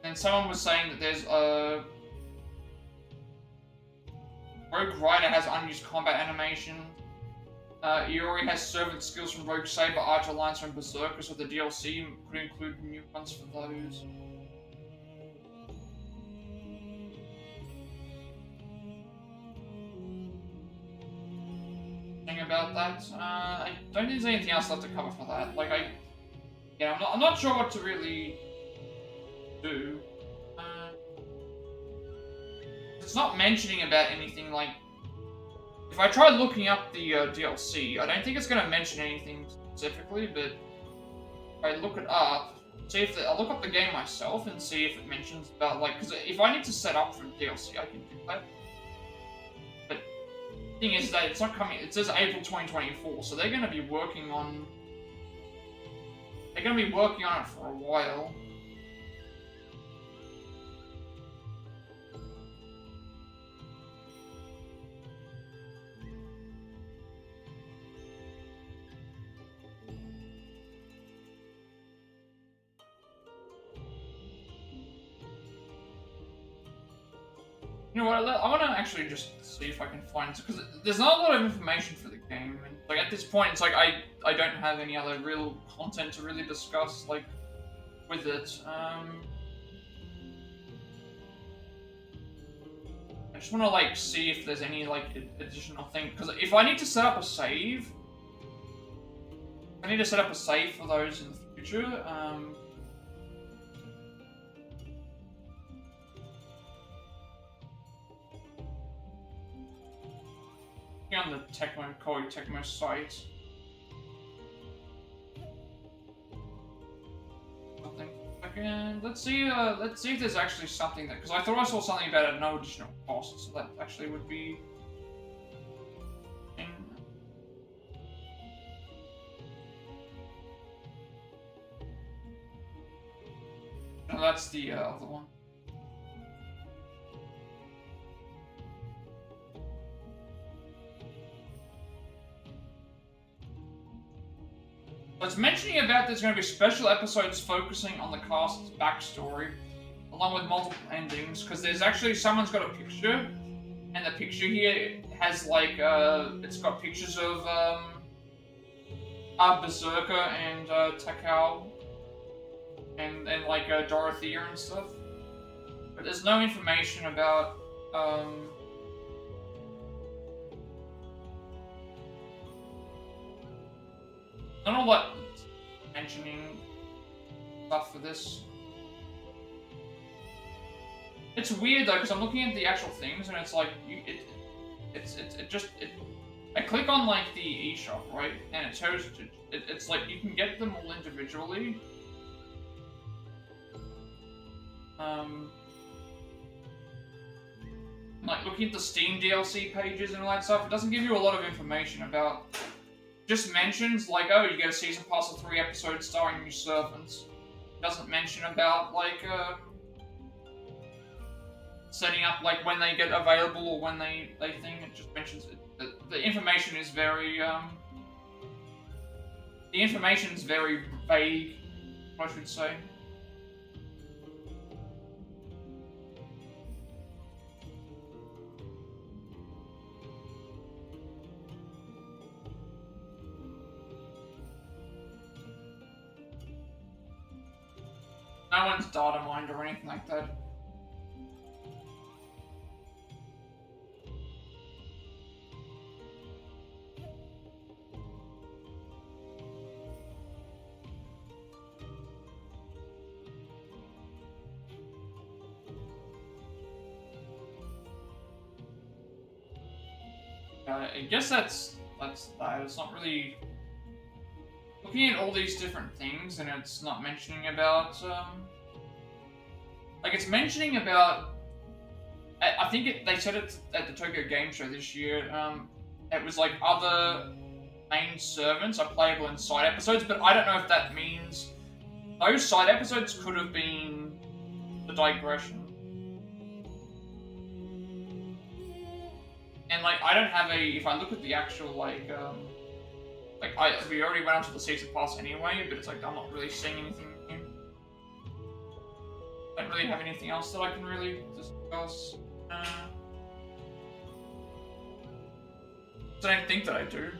And someone was saying that there's a Rogue Rider has unused combat animation. Iori has servant skills from Rogue Saber, Archer Lancer, and Berserker, so the DLC could include new ones for those. Thing about that, I don't think there's anything else left to cover for that. Like I'm not sure what to really do. It's not mentioning about anything like. If I try looking up the DLC, I don't think it's going to mention anything specifically, but if I look it up, I'll look up the game myself and see if it mentions about, like, because if I need to set up for DLC, I can do that. But the thing is that it's not coming, it says April 2024, so they're going to be working on it for a while. You know what, I want to actually just see if I can find, because there's not a lot of information for the game, and like at this point, it's like I don't have any other real content to really discuss, like, with it. I just want to, like, see if there's any, like, additional thing, because if I need to set up a save, for those in the future, on the Koei Tecmo site. Something. Okay, let's see if there's actually something that, because I thought I saw something about it at no additional cost, so that actually would be. No, that's the other one. It's mentioning about there's going to be special episodes focusing on the cast's backstory, along with multiple endings, because there's actually, someone's got a picture And the picture here has like it's got pictures of Berserker and Takao and like Dorothea and stuff. But there's no information about I don't know what mentioning stuff for this. It's weird though, because I'm looking at the actual things and it's like I click on like the eShop, right, and it shows it's like you can get them all individually. Like looking at the Steam DLC pages and all that stuff, it doesn't give you a lot of information about. Just mentions like, oh, you get a season pass of 3 episodes starring new servants. It doesn't mention about like setting up like when they get available or when they think. It just mentions it. The information is very vague, I should say. No one's data mined or anything like that. I guess that's that. It's not really looking at all these different things, and it's not mentioning about like it's mentioning about. I think they said it at the Tokyo Game Show this year. It was like other main servants are playable in side episodes, but I don't know if that means those side episodes could have been the digression. And like I don't have a. If I look at the actual like we already went on to the season pass anyway, but it's like I'm not really seeing anything new. I don't really have anything else that I can really discuss. I don't think that I do.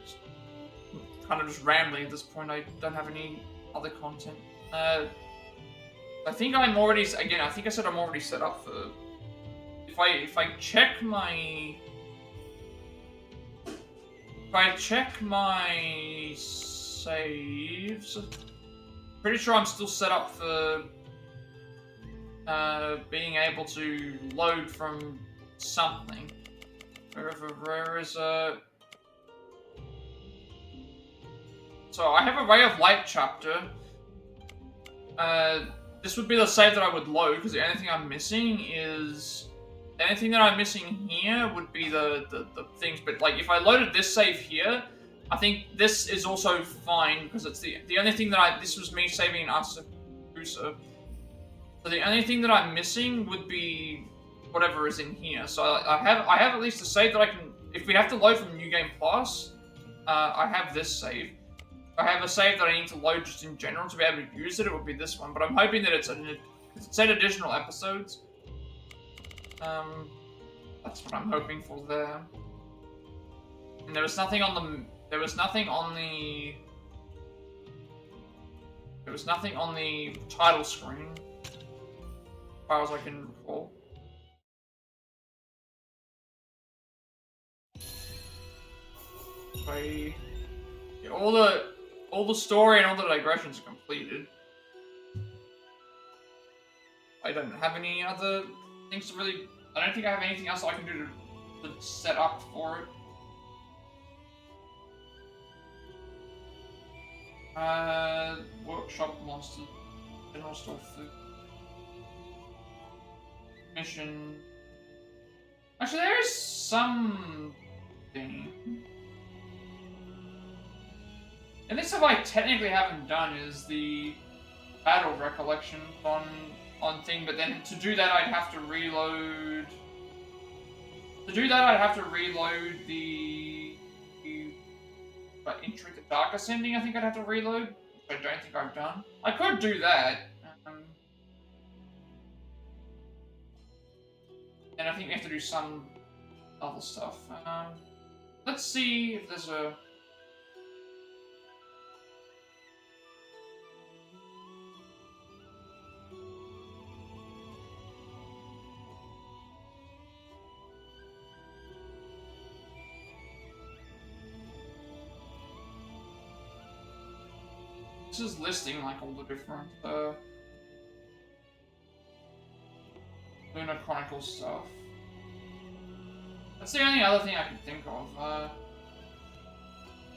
I'm kind of just rambling at this point. I don't have any other content. I think I'm already. Again, I think I said I'm already set up for. If I check my. If I check my saves, pretty sure I'm still set up for being able to load from something. Where is So I have a Ray of Light chapter. This would be the save that I would load because the only thing I'm missing is. Anything that I'm missing here would be the things, but like if I loaded this save here, I think this is also fine because it's the only thing that this was me saving Asakusa. So the only thing that I'm missing would be whatever is in here. So I have at least a save that I can. If we have to load from New Game Plus, I have this save. If I have a save that I need to load just in general to be able to use it, it would be this one. But I'm hoping that it said additional episodes. That's what I'm hoping for there. And there was nothing on the title screen, as far as I can recall. Yeah, all the story and all the digressions are completed. I don't have any other things to really. I don't think I have anything else I can do to set up for it. Workshop monsters, general store food, mission. Actually, there is something. And this stuff I technically haven't done is the battle recollection on thing, but then to do that I'd have to reload. The Entry the Dark Ascending. I think I'd have to reload, which I don't think I've done. I could do that. And I think we have to do some other stuff. Let's see if there's a... This is listing like all the different Lunar Chronicles stuff. That's the only other thing I can think of.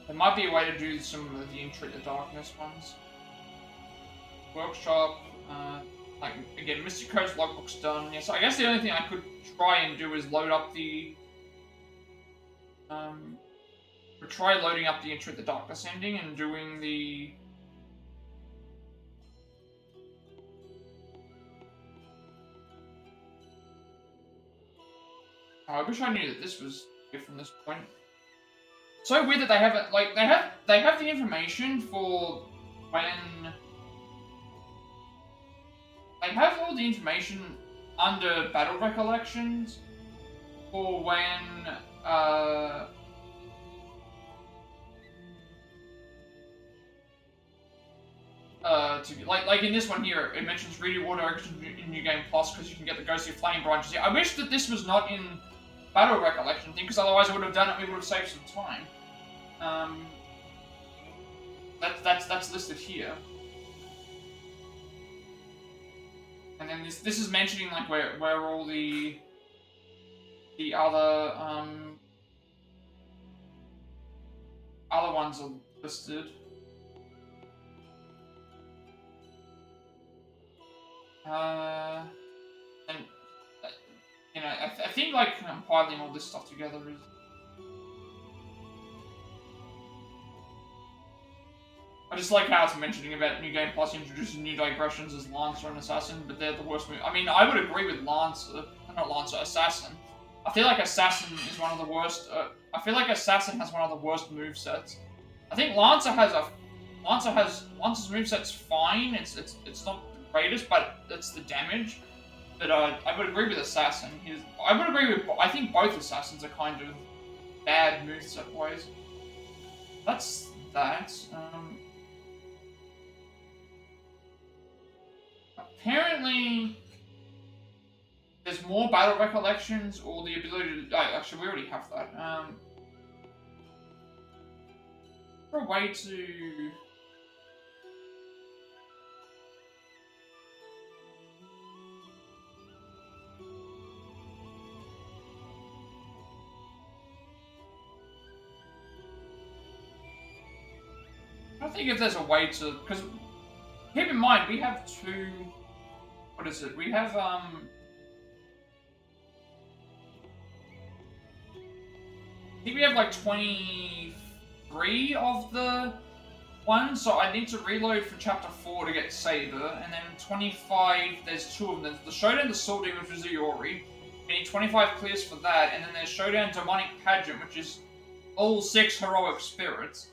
There might be a way to do some of the Entreat the Darkness ones. Workshop, like again, Mystic Code's logbook's done. Yeah, so I guess the only thing I could try and do is load up the try loading up the Entreat the Darkness ending and doing the I wish I knew that this was here from this point. So weird that they haven't, like, they have the information for when... They have all the information under Battle Recollections for when, like in this one here, it mentions read your order in New Game Plus because you can get the Ghostly Flame branches. Yeah, I wish that this was not in Battle Recollection thing, because otherwise I would have done it. We would have saved some time. That's listed here, and then this is mentioning like where all the other ones are listed. And you know, I think like compiling all this stuff together is. I just like how it's mentioning about New Game Plus introducing new digressions as Lancer and Assassin, but they're the worst move. I mean, I would agree with Lancer, not Lancer, Assassin. I feel like Assassin is one of the worst. I feel like Assassin has one of the worst movesets. I think Lancer's moveset's fine. It's not the greatest, but it's the damage. But I would agree with Assassin. I would agree with. I think both Assassins are kind of bad moveset wise. That's that. Apparently, there's more battle recollections or the ability to. Actually, we already have that. For a way to. I think if there's a way to, because keep in mind we have two. What is it? We have I think we have like 23 of the ones, so I need to reload for chapter 4 to get Saber, and then 25. There's two of them. There's the Showdown, the Soul Demon, which is Iori. We need 25 clears for that, and then there's Showdown, Demonic Pageant, which is all 6 heroic spirits.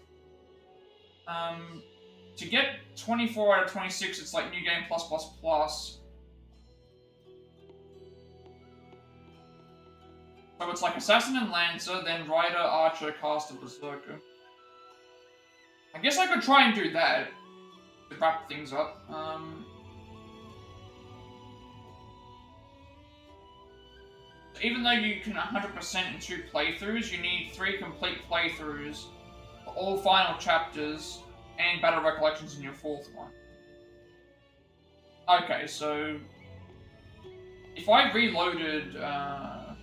To get 24 out of 26, it's like New Game Plus Plus Plus. So it's like Assassin and Lancer, then Rider, Archer, Caster, Berserker. I guess I could try and do that to wrap things up. Even though you can 100% in 2 playthroughs, you need 3 complete playthroughs for all final chapters and battle recollections in your 4th one. Okay, so if I reloaded, no,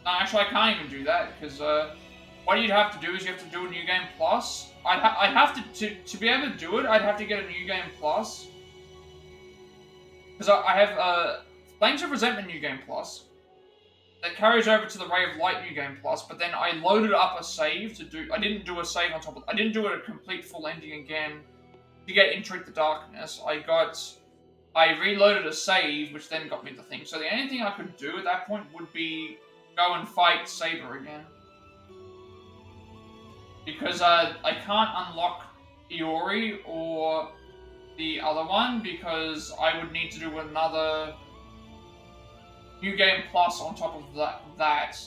actually I can't even do that because what you'd have to do is you have to do a New Game Plus. I'd have to be able to do it. I'd have to get a New Game Plus because I have Flames of Resentment New Game Plus that carries over to the Ray of Light New Game Plus, but then I loaded up a save to do. I didn't do a save on top of. I didn't do a complete full ending again to get Entreat the Darkness. I reloaded a save, which then got me the thing. So the only thing I could do at that point would be go and fight Saber again, because I can't unlock Iori or the other one because I would need to do another New Game Plus on top of that,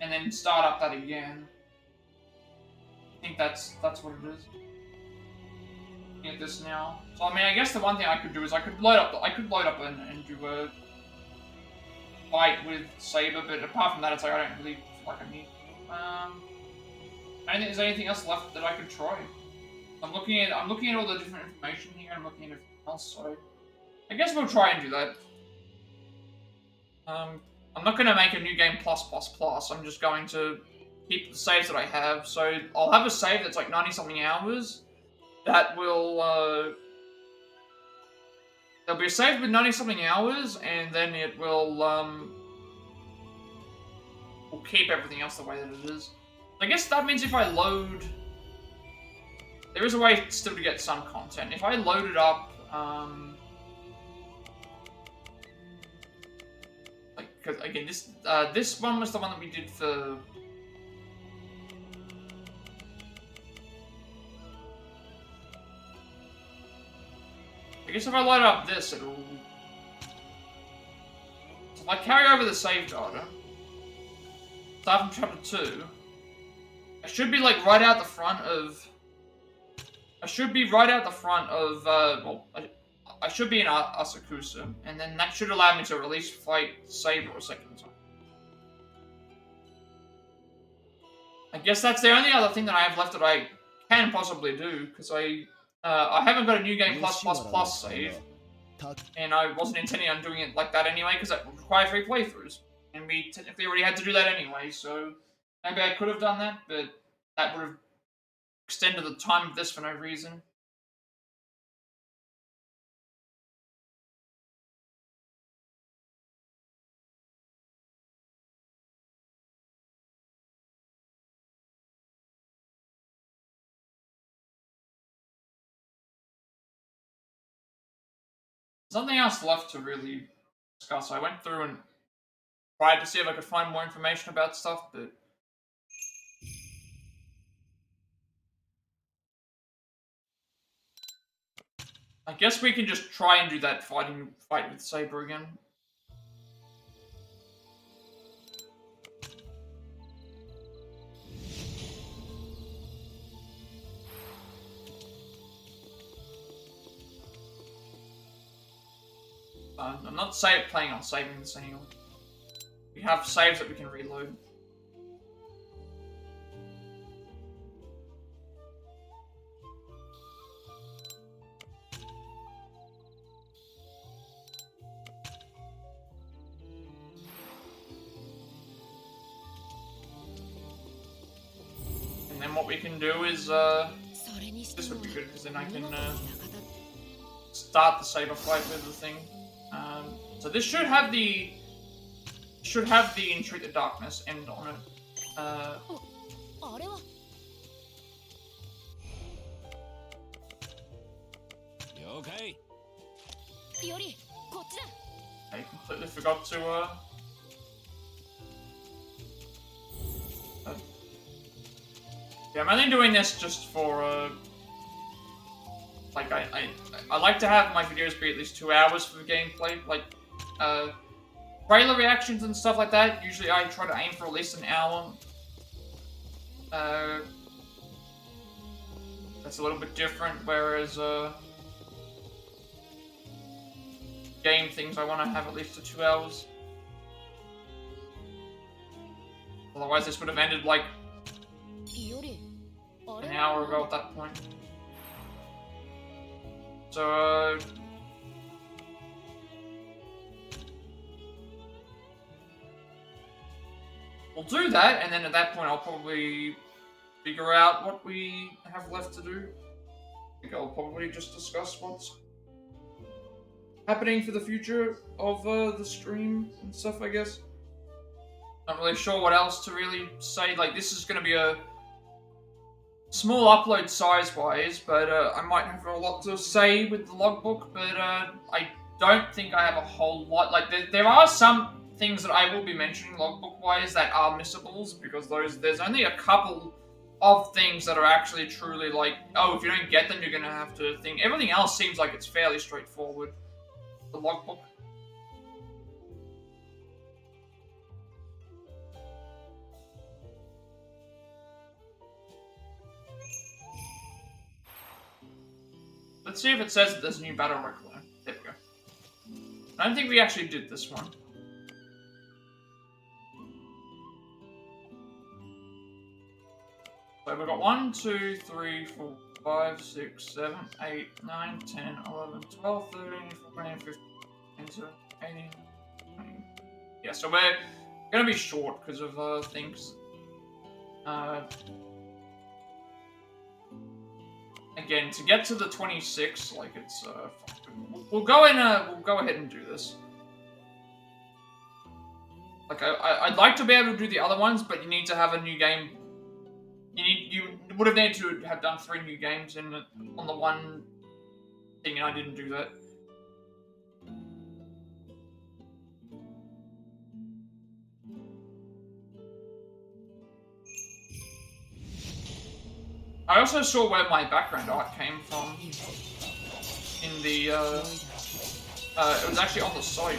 and then start up that again. I think that's what it is. Looking at this now. So I mean, I guess the one thing I could do is I could load up and do a fight with Saber, but apart from that, it's like I don't really feel like I need. I don't think there's anything else left that I could try. I'm looking at all the different information here. I'm looking at everything else, so I guess we'll try and do that. I'm not going to make a new game plus. I'm just going to keep the saves that I have. So I'll have a save that's like 90-something hours. That will, there'll be a save with 90-something hours, and then it will, we'll keep everything else the way that it is. I guess that means if I load, there is a way still to get some content. If I load it up, because again, this one was the one that we did for. I guess if I load up this, it'll. So if I carry over the save data, start from chapter 2, I should be like right out the front of. I should be right out the front of. Well, I should be in Asakusa, and then that should allow me to release fight Saber a second time. I guess that's the only other thing that I have left that I can possibly do, because I haven't got a new game plus save, and I wasn't intending on doing it like that anyway, because that would require 3 playthroughs, and we technically already had to do that anyway, so maybe I could have done that, but that would have extended the time of this for no reason. Something else left to really discuss. I went through and tried to see if I could find more information about stuff, but I guess we can just try and do that fight with Saber again. I'm not planning on saving this anyway. We have saves that we can reload. And then what we can do is, this would be good, because then I can start the Saber fight with the thing. So this should have the Entreat the Darkness end on it. Okay. I completely forgot to yeah, I'm only doing this just for like I like to have my videos be at least 2 hours for the gameplay. Like trailer reactions and stuff like that, usually I try to aim for at least an hour. That's a little bit different, whereas game things I want to have at least to 2 hours. Otherwise this would have ended like an hour ago at that point. So we'll do that, and then at that point I'll probably figure out what we have left to do. I think I'll probably just discuss what's happening for the future of the stream and stuff, I guess. Not really sure what else to really say. Like, this is going to be a small upload size-wise, but I might have a lot to say with the logbook, but I don't think I have a whole lot. Like, there are some things that I will be mentioning logbook-wise that are missables, because there's only a couple of things that are actually truly like, oh, if you don't get them, you're going to have to think. Everything else seems like it's fairly straightforward. The logbook. let's see if it says that there's a new battle record. There we go. I don't think we actually did this one. So we've got 1, 2, 3, 4, 5, 6, 7, 8, 9, 10, 11, 12, 13, 14, 15, 16, 18, 20. Yeah, so we're gonna be short because of things. Again, to get to the 26, like it's we'll go ahead and do this. Like I'd like to be able to do the other ones, but you need to have a new game. You would have needed to have done 3 new games on the one thing, and I didn't do that. I also saw where my background art came from in the, it was actually on the site.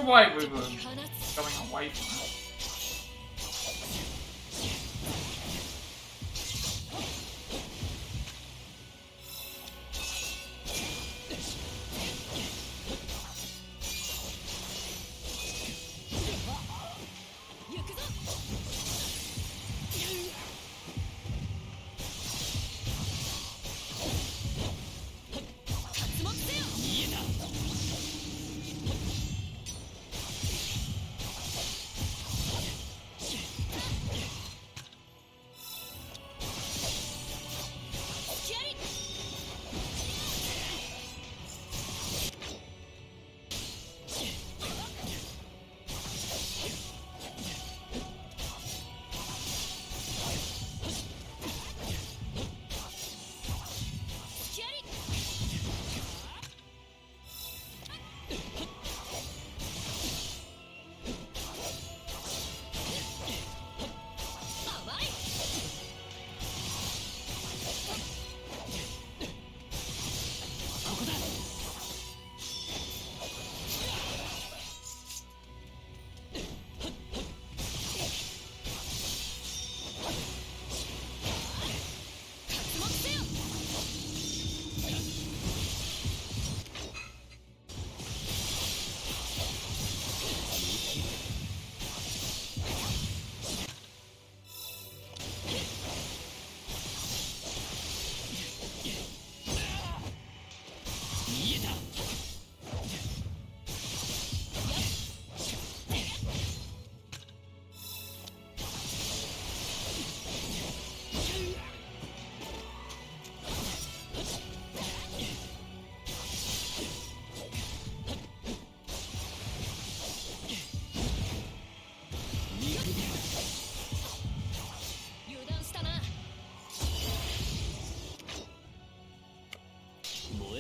Why we were going away from it.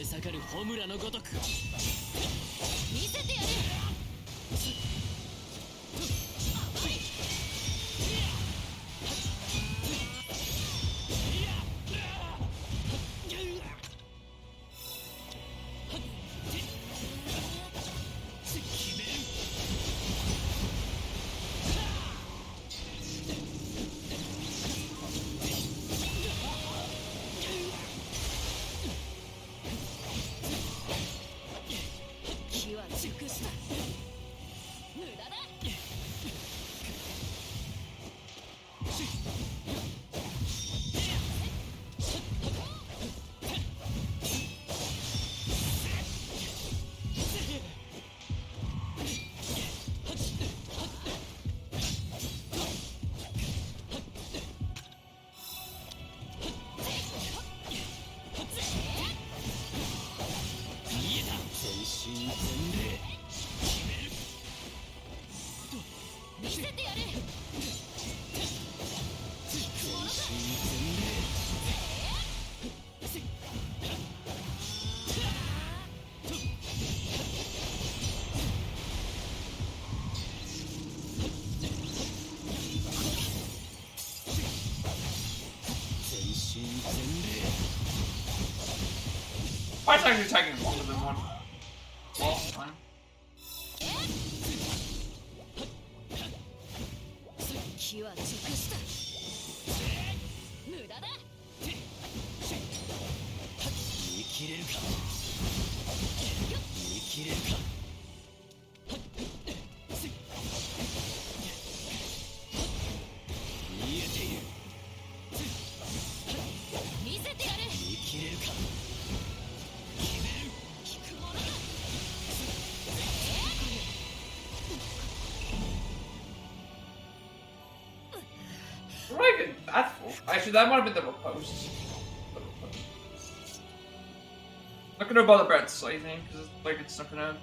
盛る穂村のごとく見せてやる。気は熟した。無駄だ。見せてやる。Why is it actually taking longer than one last time? 気は熟した。無駄だ。見切れるか見切れるか見えている見せてやる。見切れるか聞くものだ。What did I get that for? Actually, that might have been the riposte. Not gonna bother about saving because like it's not gonna.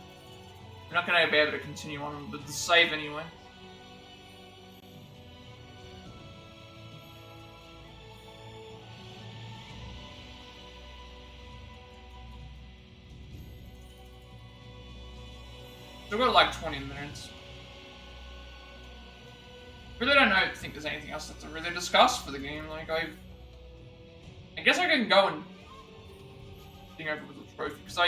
We're not gonna be able to continue on with the save anyway. Still got like 20 minutes. Really don't think there's anything else to really discuss for the game. Like I guess I can go and think over with the trophy because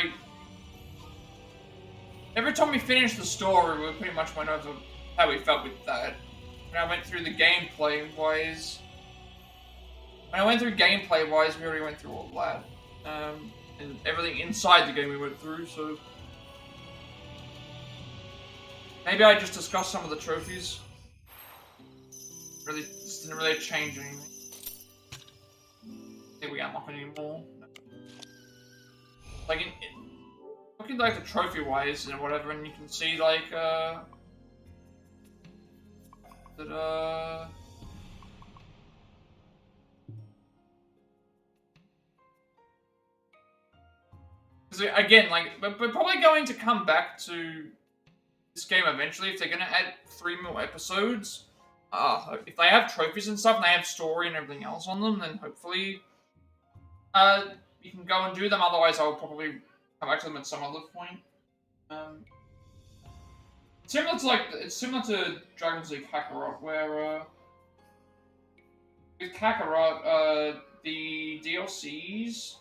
every time we finished the story, we pretty much went over how we felt with that. And I went through the gameplay wise. When I went through gameplay wise, we already went through all that, and everything inside the game we went through. So maybe I just discussed some of the trophies. Really, just didn't really change anything. Did we unlock any more? Like, looking like the trophy-wise and whatever, and you can see like that because again, like we're probably going to come back to this game eventually if they're gonna add 3 more episodes. If they have trophies and stuff, and they have story and everything else on them, then hopefully, you can go and do them. Otherwise, I'll probably come back to them at some other point. It's similar to Dragon's League Kakarot, where with Kakarot, the DLCs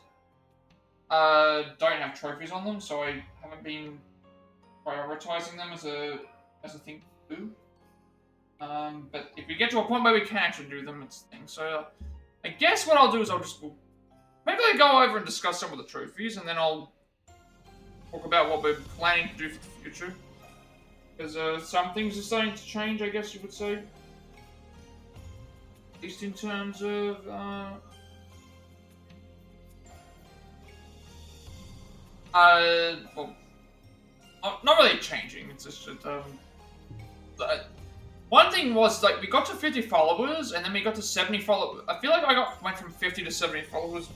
don't have trophies on them, so I haven't been prioritizing them as a thing to do. But if we get to a point where we can actually do them, it's a thing. So I guess what I'll do is maybe I'll go over and discuss some of the trophies, and then I'll talk about what we're planning to do for the future. Because some things are starting to change, I guess you would say. At least in terms of well, not really changing. It's just one thing was, like, we got to 50 followers, and then we got to 70 followers. I feel like I went from 50 to 70 followers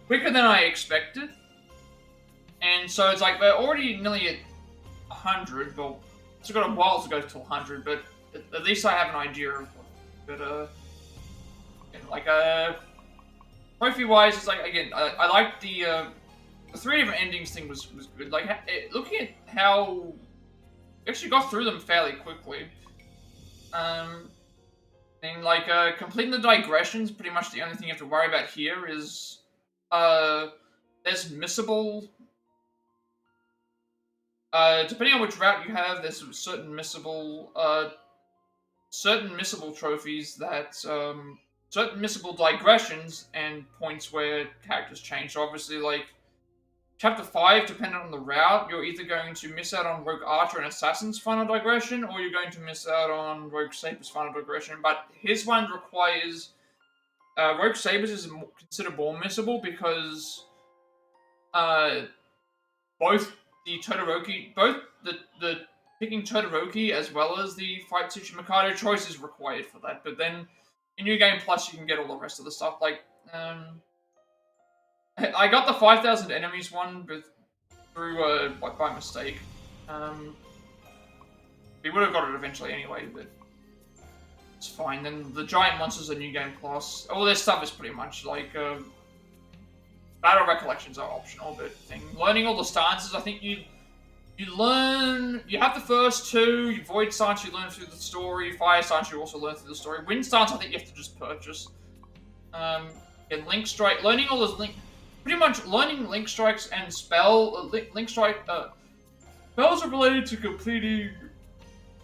quicker than I expected. And so it's like, we're already nearly at 100, well, it's got a while to go to 100, but at least I have an idea of what, but, like, trophy-wise, it's like, again, I like the the 3 different endings thing was good. Like, looking at how we actually got through them fairly quickly. And like, completing the digressions, pretty much the only thing you have to worry about here is, there's missable. Depending on which route you have, there's certain missable trophies that, certain missable digressions and points where characters change. So obviously, like, Chapter 5, depending on the route, you're either going to miss out on Rogue Archer and Assassin's final digression, or you're going to miss out on Rogue Saber's final digression. But his one requires... Rogue Saber's is considered more missable because both the picking Todoroki as well as the fight Tsuchimikado choice is required for that. But then in New Game Plus, you can get all the rest of the stuff. Like, I got the 5,000 enemies one through by mistake. We would have got it eventually anyway, but it's fine. Then the giant monsters are New Game Plus. All this stuff is pretty much like battle recollections are optional, but learning all the stances, I think you have the first 2. Void stance you learn through the story. Fire stance you also learn through the story. Wind stance I think you have to just purchase. And Link Strike, learning all those pretty much learning Link Strikes and Link Strike, spells are related to completing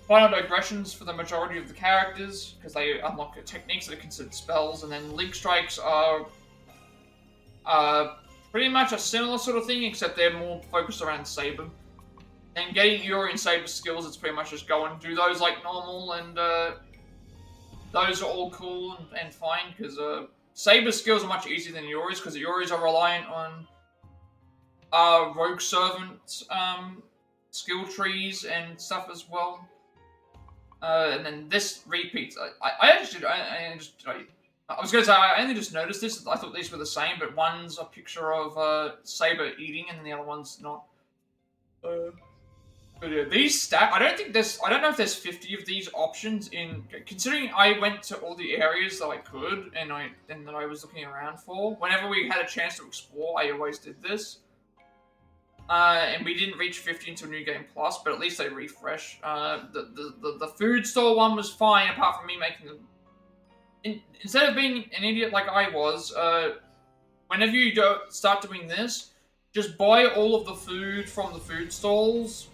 final digressions for the majority of the characters, because they unlock techniques that are considered spells, and then Link Strikes are pretty much a similar sort of thing, except they're more focused around Saber. And getting Yuri and Saber's skills, it's pretty much just go and do those like normal, and those are all cool and fine, because Saber's skills are much easier than Yuri's, because Yuri's are reliant on Rogue Servant skill trees and stuff as well. And then this repeats. I was going to say, I only just noticed this. I thought these were the same, but one's a picture of Saber eating, and the other one's not. But yeah, these stack. I don't know if there's 50 of these options in. Considering I went to all the areas that I could, and that I was looking around for. Whenever we had a chance to explore, I always did this. And we didn't reach 50 until New Game Plus, but at least they refresh. The food store one was fine, apart from me making them. Instead of being an idiot like I was, whenever you start doing this, just buy all of the food from the food stalls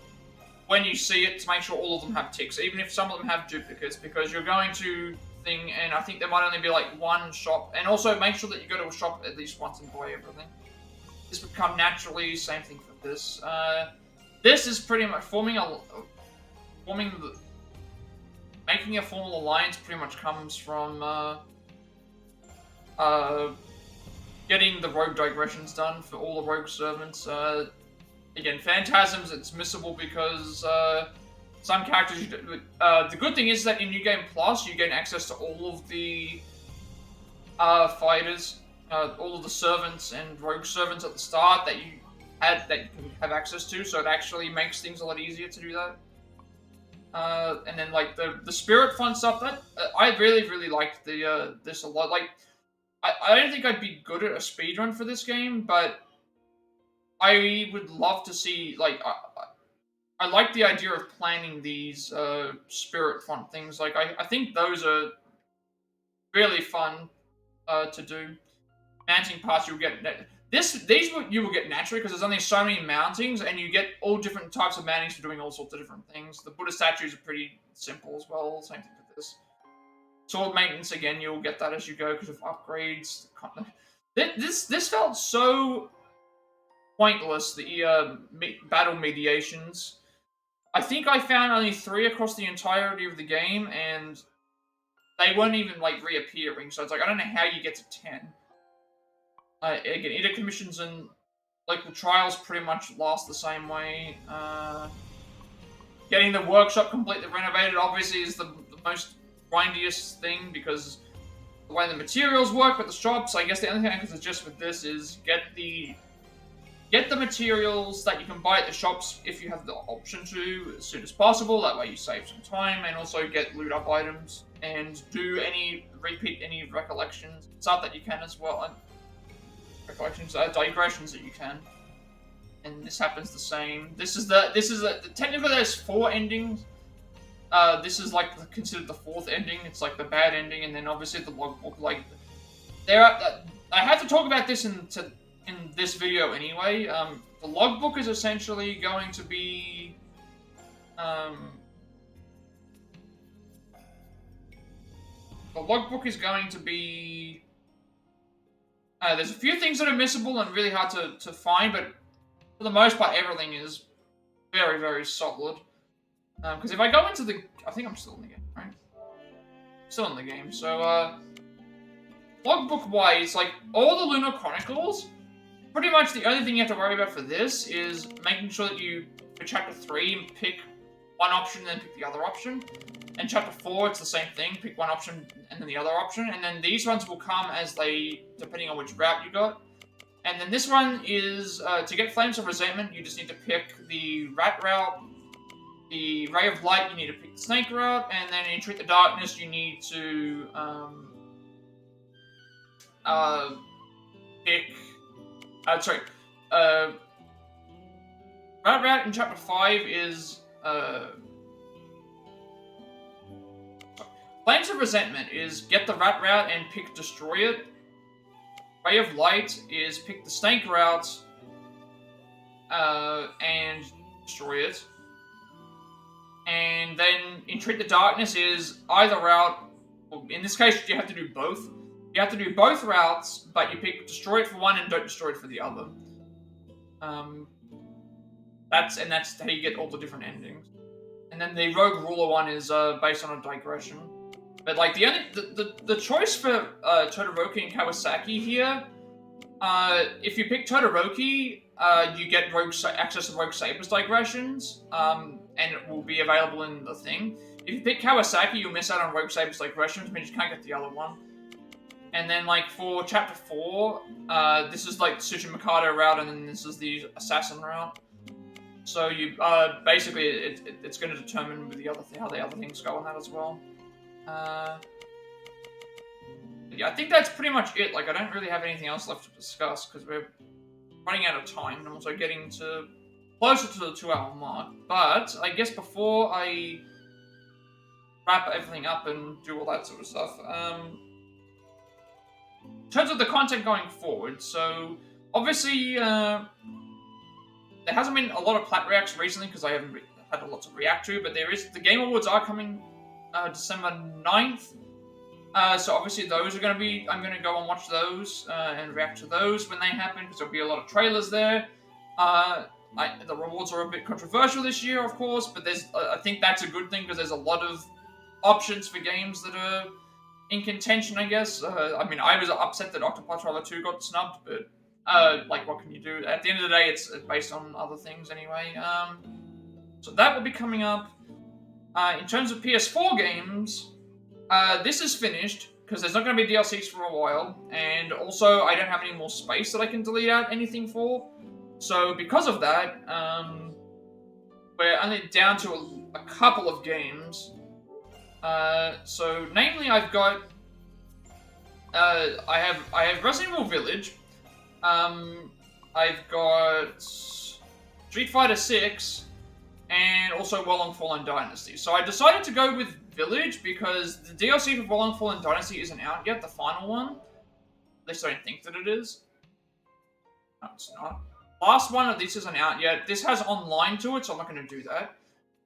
when you see it to make sure all of them have ticks, even if some of them have duplicates, because you're going to and I think there might only be like one shop, and also make sure that you go to a shop at least once and buy everything. This would come naturally, same thing for this. This is pretty much making a formal alliance pretty much comes from getting the rogue digressions done for all the rogue servants. Again, Phantasms, it's missable because some characters... the good thing is that in New Game Plus, you gain access to all of the fighters, all of the servants and rogue servants at the start that you can have access to, so it actually makes things a lot easier to do that. And then, like, the spirit fun stuff, that I really liked this a lot. Like, I don't think I'd be good at a speedrun for this game, but I would love to see, like, I like the idea of planning these spirit fun things. Like, I think those are really fun to do. Mounting parts you'll get... These you will get naturally, because there's only so many mountings, and you get all different types of mountings for doing all sorts of different things. The Buddha statues are pretty simple as well, same thing with this. Sword maintenance, again, you'll get that as you go because of upgrades. This felt so pointless, the battle mediations. I think I found only 3 across the entirety of the game, and they weren't even, like, reappearing, so it's like, I don't know how you get to 10. Again, edict commissions and local trials pretty much last the same way. Getting the workshop completely renovated obviously is the most grindiest thing, because the way the materials work with the shops, I guess the only thing I can suggest with this is get the materials that you can buy at the shops if you have the option to as soon as possible. That way you save some time, and also get loot up items and repeat any recollections stuff that you can as well. Digressions that you can. and this happens the same. Technically there's 4 endings. This is like considered the 4th ending. It's like the bad ending, and then obviously the logbook. Like, I have to talk about this in this video anyway. The logbook is essentially going to be, there's a few things that are missable and really hard to find, but for the most part, everything is very, very solid. Because if I go into I think I'm still in the game, right? Still in the game. So, logbook-wise, like, all the Lunar Chronicles, pretty much the only thing you have to worry about for this is making sure that you, for Chapter 3, pick one option and then pick the other option. And Chapter 4, it's the same thing, pick one option and then the other option. And then these ones will come as depending on which route you got. And then this one is, to get Flames of Resentment, you just need to pick the Rat route. The Ray of Light, you need to pick the Snake route. And then in Treat the Darkness, you need to, pick... Rat route in Chapter 5 is, Flames of Resentment is get the Rat route and pick Destroy It. Ray of Light is pick the Snake route and destroy it. And then Entreat the Darkness is either route, well, in this case you have to do both. You have to do both routes, but you pick Destroy It for one and don't destroy it for the other. That's how you get all the different endings. And then the Rogue Ruler one is based on a digression. But like the choice for Todoroki and Kawasaki here, if you pick Todoroki, you get access to Rogue Saber's digressions, and it will be available in the thing. If you pick Kawasaki, you'll miss out on Rogue Saber's digressions, but you can't get the other one. And then like for Chapter 4, this is like the Tsuchimikado route, and then this is the Assassin route. So you basically it's going to determine with how the other things go on that as well. Yeah, I think that's pretty much it. Like, I don't really have anything else left to discuss because we're running out of time and also getting to closer to the 2-hour mark. But I guess before I wrap everything up and do all that sort of stuff, in terms of the content going forward, so obviously there hasn't been a lot of Plat reacts recently because I haven't had a lot to react to, but the Game Awards are coming December 9th. So obviously those are going to be, I'm going to go and watch those and react to those when they happen, because there'll be a lot of trailers there. The rewards are a bit controversial this year, of course, but I think that's a good thing, because there's a lot of options for games that are in contention, I guess. I mean, I was upset that Octopath Traveler 2 got snubbed, but like, what can you do? At the end of the day, it's based on other things anyway. So that will be coming up. In terms of PS4 games, this is finished, because there's not going to be DLCs for a while, and also I don't have any more space that I can delete out anything for. So because of that, we're only down to a couple of games. So namely, I've got I have Resident Evil Village. I've got Street Fighter 6, and also Well and Fallen Dynasty. So I decided to go with Village because the DLC for Well and Fallen Dynasty isn't out yet, the final one. At least I don't think that it is. No, it's not. Last one of this isn't out yet. This has online to it, so I'm not going to do that.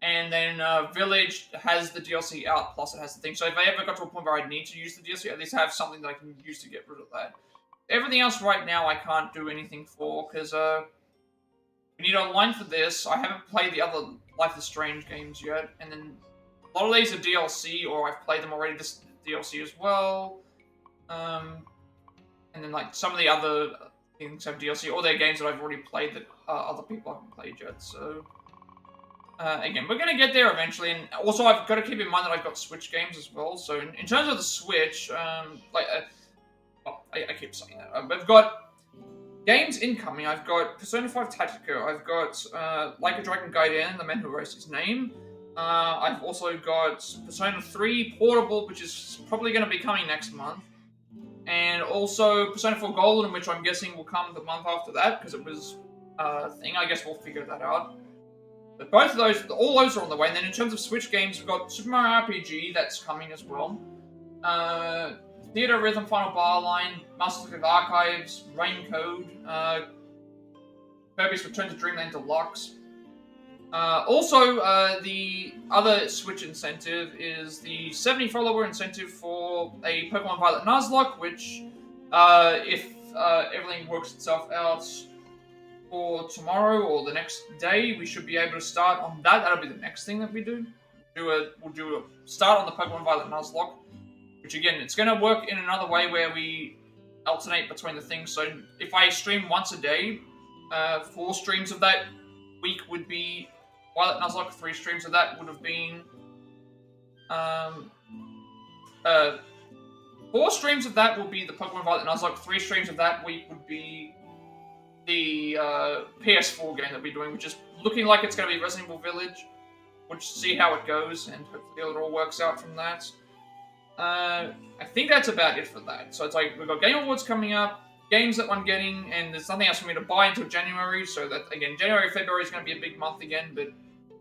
And then Village has the DLC out, plus it has the thing. So if I ever got to a point where I need to use the DLC, at least I have something that I can use to get rid of that. Everything else right now I can't do anything for, because we need online for this. I haven't played the other Life is Strange games yet, and then a lot of these are DLC, or I've played them already, this DLC as well. And then like some of the other things have DLC, or they're games that I've already played that other people haven't played yet, so... again, we're going to get there eventually, and also I've got to keep in mind that I've got Switch games as well, so in terms of the Switch, I keep saying that, I've got games incoming. I've got Persona 5 Tactica, I've got Like a Dragon Gaiden, The Man Who Erased His Name, I've also got Persona 3 Portable, which is probably going to be coming next month, and also Persona 4 Golden, which I'm guessing will come the month after that, because it was thing. I guess we'll figure that out. But both of those, all those are on the way. And then in terms of Switch games, we've got Super Mario RPG that's coming as well. Theater Rhythm Final Bar Line, Master of Archives, Rain Code, Kirby's Return to Dreamland Deluxe. Also, the other Switch incentive is the 70 follower incentive for a Pokemon Violet Nuzlocke, which, if everything works itself out for tomorrow or the next day, we should be able to start on that. That'll be the next thing that we do. We'll do a start on the Pokemon Violet Nuzlocke, which again, it's going to work in another way where we alternate between the things. So if I stream once a day, 4 streams of that week would be Violet Nuzlocke, 3 streams of that would have been 4 streams of that will be the Pokemon Violet Nuzlocke, 3 streams of that week would be the PS4 game that we're doing, which is looking like it's going to be Resident Evil Village. We'll just see how it goes, and hopefully it all works out from that. I think that's about it for that. So it's like, we've got Game Awards coming up, games that I'm getting, and there's nothing else for me to buy until January, so that, again, January, February is going to be a big month again, but at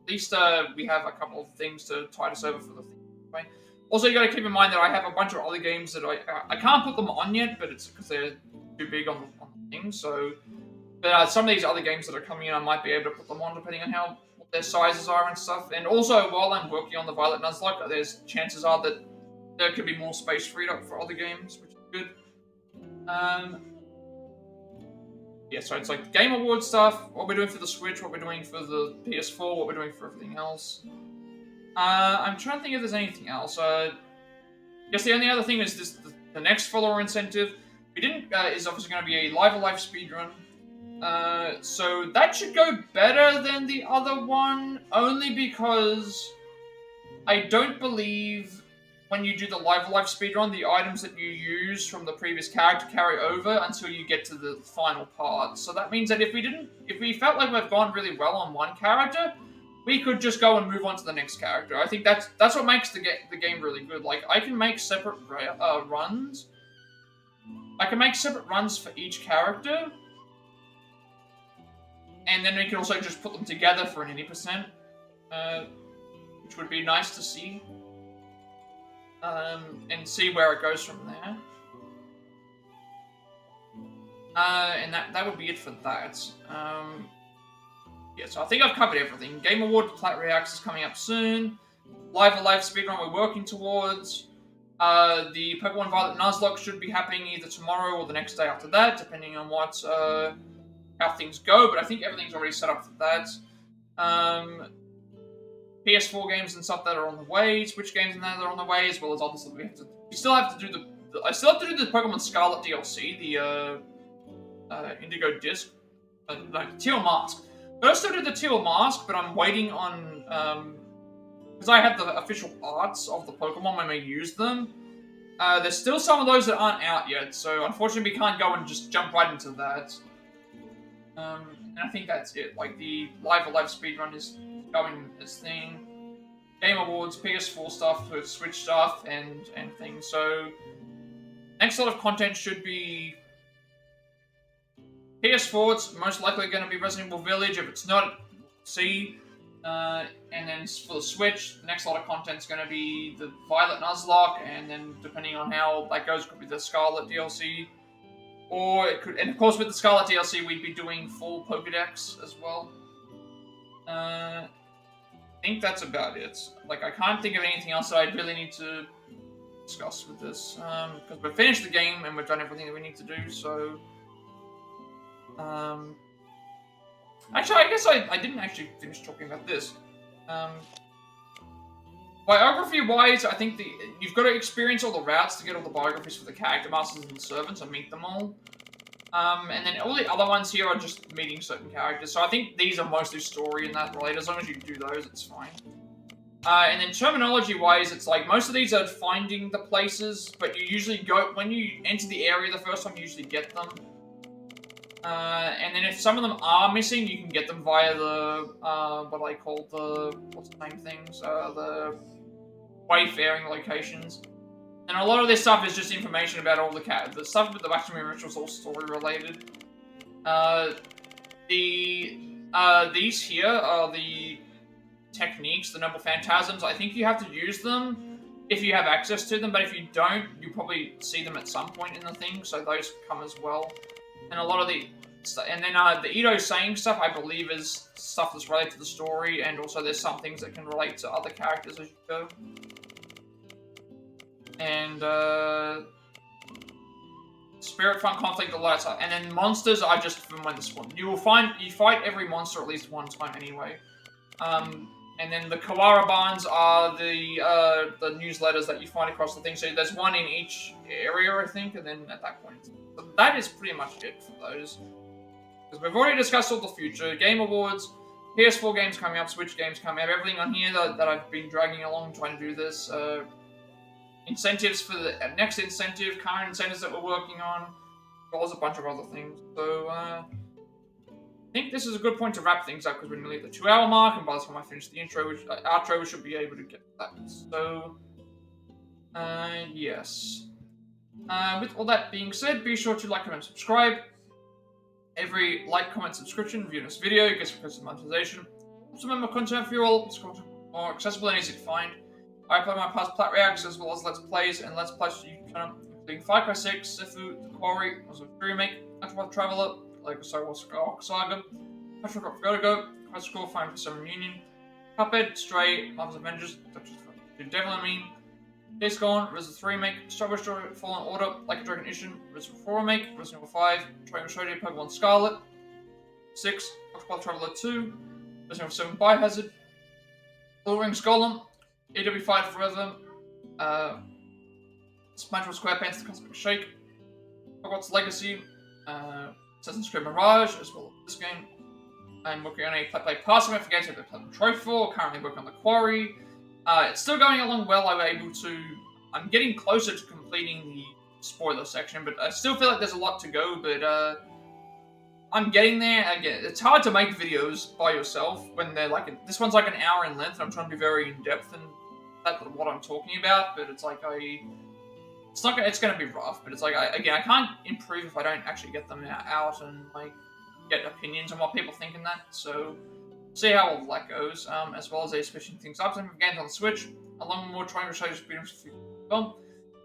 least we have a couple of things to tide us over for the thing. Anyway. Also, you got to keep in mind that I have a bunch of other games that I can't put them on yet, but it's because they're too big on the thing, so... But some of these other games that are coming in, I might be able to put them on depending on what their sizes are and stuff. And also, while I'm working on the Violet Nuzlocke, there's chances are that there could be more space freed up for other games, which is good. Yeah, so it's like Game Award stuff, what we're doing for the Switch, what we're doing for the PS4, what we're doing for everything else. I'm trying to think if there's anything else. I guess the only other thing is the next follower incentive. We didn't is obviously going to be a Live Alive speedrun. So that should go better than the other one, only because I don't believe when you do the Live Alive speedrun, the items that you use from the previous character carry over until you get to the final part. So that means that if we felt like we've gone really well on one character, we could just go and move on to the next character. I think that's what makes the game really good. Like, I can make separate runs. I can make separate runs for each character. And then we can also just put them together for an 80%, which would be nice to see. And see where it goes from there. And that would be it for that. Yeah, so I think I've covered everything. Game Award for Plat Reacts is coming up soon. Live Alive speedrun we're working towards. The Pokemon Violet Nuzlocke should be happening either tomorrow or the next day after that, depending on what how things go, but I think everything's already set up for that. PS4 games and stuff that are on the way, Switch games and that are on the way, as well as obviously we still have to do I still have to do the Pokemon Scarlet DLC, the Indigo Disc, no, Teal Mask. First I did the Teal Mask, but I'm waiting on, because I have the official arts of the Pokemon when we use them. There's still some of those that aren't out yet, so unfortunately we can't go and just jump right into that. And I think that's it. Like, the Live Alive speedrun is going as thing. Game Awards, PS4 stuff, Switch stuff, and things. So, next lot of content should be PS4. It's most likely going to be Resident Evil Village. If it's not, see. And then for the Switch, the next lot of content is going to be the Violet Nuzlocke, and then depending on how that goes, could be the Scarlet DLC. Or it could, and of course with the Scarlet DLC, we'd be doing full Pokedex as well. I think that's about it. Like, I can't think of anything else that I really need to discuss with this. Because we've finished the game and we've done everything that we need to do, so... Actually, I guess I didn't actually finish talking about this. Biography-wise, I think you've got to experience all the routes to get all the biographies for the character masters and the servants and meet them all. And then all the other ones here are just meeting certain characters. So I think these are mostly story and that related. As long as you do those, it's fine. And then terminology-wise, it's like most of these are finding the places, but you usually go, when you enter the area the first time, you usually get them. And then if some of them are missing, you can get them via the, what I call the, what's the name things? The Wayfaring locations. And a lot of this stuff is just information about all the stuff with the Blasphemy Rituals, all story related. these here are the techniques, the Noble Phantasms. I think you have to use them if you have access to them, but if you don't, you probably see them at some point in the thing, so those come as well. And a lot of the... And then the Ito saying stuff, I believe, is stuff that's related to the story, and also there's some things that can relate to other characters as you go. And, Spirit Front Conflict, the lights up. And then monsters are just from when the spawn. You fight every monster at least one time anyway. And then the Kawarabans are the newsletters that you find across the thing. So there's one in each area, I think, and then at that point. So that is pretty much it for those. Because we've already discussed all the future. Game Awards, PS4 games coming up, Switch games coming up, everything on here that I've been dragging along trying to do this. Incentives for the next incentive, current incentives that we're working on, as well as a bunch of other things. So, I think this is a good point to wrap things up because we're nearly at the 2-hour mark, and by the time I finish the outro, we should be able to get that. So, yes. With all that being said, be sure to like, comment, and subscribe. Every like, comment, subscription, view this video gets requested monetization. Also, member content for you all. It's more accessible and easy to find. I play my past Plat reacts as well as Let's Plays and Let's Plays to YouTube channel, including 5x6, Sifu, The Quarry, also Remake, Octopath Traveler, like a Star Wars Saga, Astro Go, Quest Score, Final Fantasy VII Reunion, Cuphead, Stray, Marvel's Avengers, Devil and Me, Days Gone, Resident 3 Remake, Star Wars Story, Fallen Order, Like a Dragon Edition, Resident 4 Remake, Resident Evil 5, Triangle Showdown, Pokemon Scarlet, 6, Octopath Traveler 2, Resident Evil 7 Biohazard, Lord Rings Golem, AW Fight Forever, Smash Bros. SquarePants The Cosmic Shake, Hogwarts Legacy, Assassin's Creed Mirage, as well as this game. I'm working on a play pass event for games like the Remnant Trophy, currently working on The Quarry. It's still going along well. I'm getting closer to completing the spoiler section, but I still feel like there's a lot to go, but I'm getting there. Again, it's hard to make videos by yourself when they're like, this one's like an hour in length, and I'm trying to be very in-depth, and that's what I'm talking about, but it's like, it's gonna be rough, but it's like, I can't improve if I don't actually get them out and, like, get opinions on what people think in that, so see how all that goes, as well as switching things up, some games on the Switch, along with more trying to show you speedruns for film,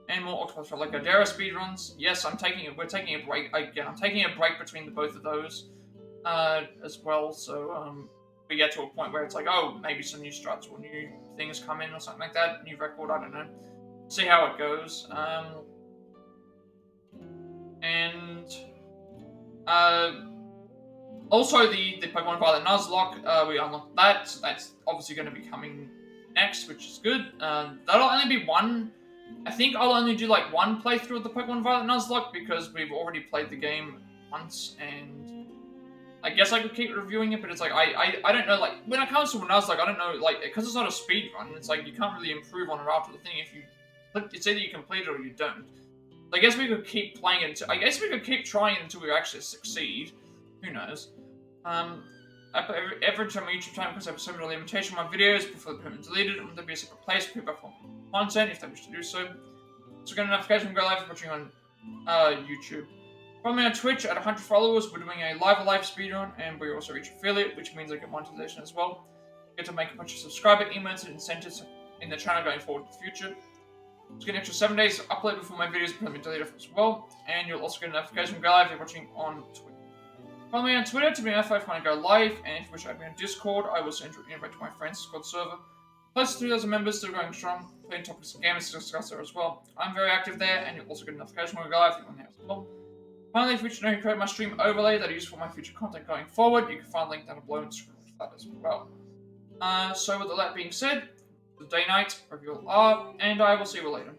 and more Octopath Traveler like Godera speedruns. Yes, we're taking a break, again, I'm taking a break between the both of those, as well, so, we get to a point where it's like, oh, maybe some new struts or new things come in or something like that, new record, I don't know. See how it goes. Also the Pokemon Violet Nuzlocke, we unlocked that, so that's obviously going to be coming next, which is good. That'll only be one, I think I'll only do like one playthrough of the Pokemon Violet Nuzlocke because we've already played the game once, and I guess I could keep reviewing it, but it's like, I don't know, like, when it comes to a Nuzlocke, I don't know, like, because it's not a speed run, it's like, you can't really improve on it after the thing if you, it's either you complete it or you don't. I guess we could keep playing it I guess we could keep trying it until we actually succeed. Who knows? I put every time on my YouTube channel because I have a similar limitation on my videos before the permanent deleted, and there'll be a separate place for people for content if they wish to do so. So get a notification when we go live for watching on YouTube. Follow me on Twitch at 100 followers. We're doing a live speedrun, and we also reach affiliate, which means I get monetization as well. Get to make a bunch of subscriber emails and incentives in the channel going forward in the future. Just get an extra 7 days to upload before my videos become deleted as well, and you'll also get a notification when we go live if you're watching on Twitch. Follow me on Twitter to be notified when I go live, and if you wish to add me on Discord, I will send you an invite to my friends' Discord server. Plus 3,000 members still going strong, plenty topics and games to discuss there as well. I'm very active there, and you'll also get a notification when we go live if you want to have as well. Finally, if you wish to know who created my stream overlay that I use for my future content going forward, you can find a link down below and scroll for that as well. So with all that being said, the day night, review all art, and I will see you later.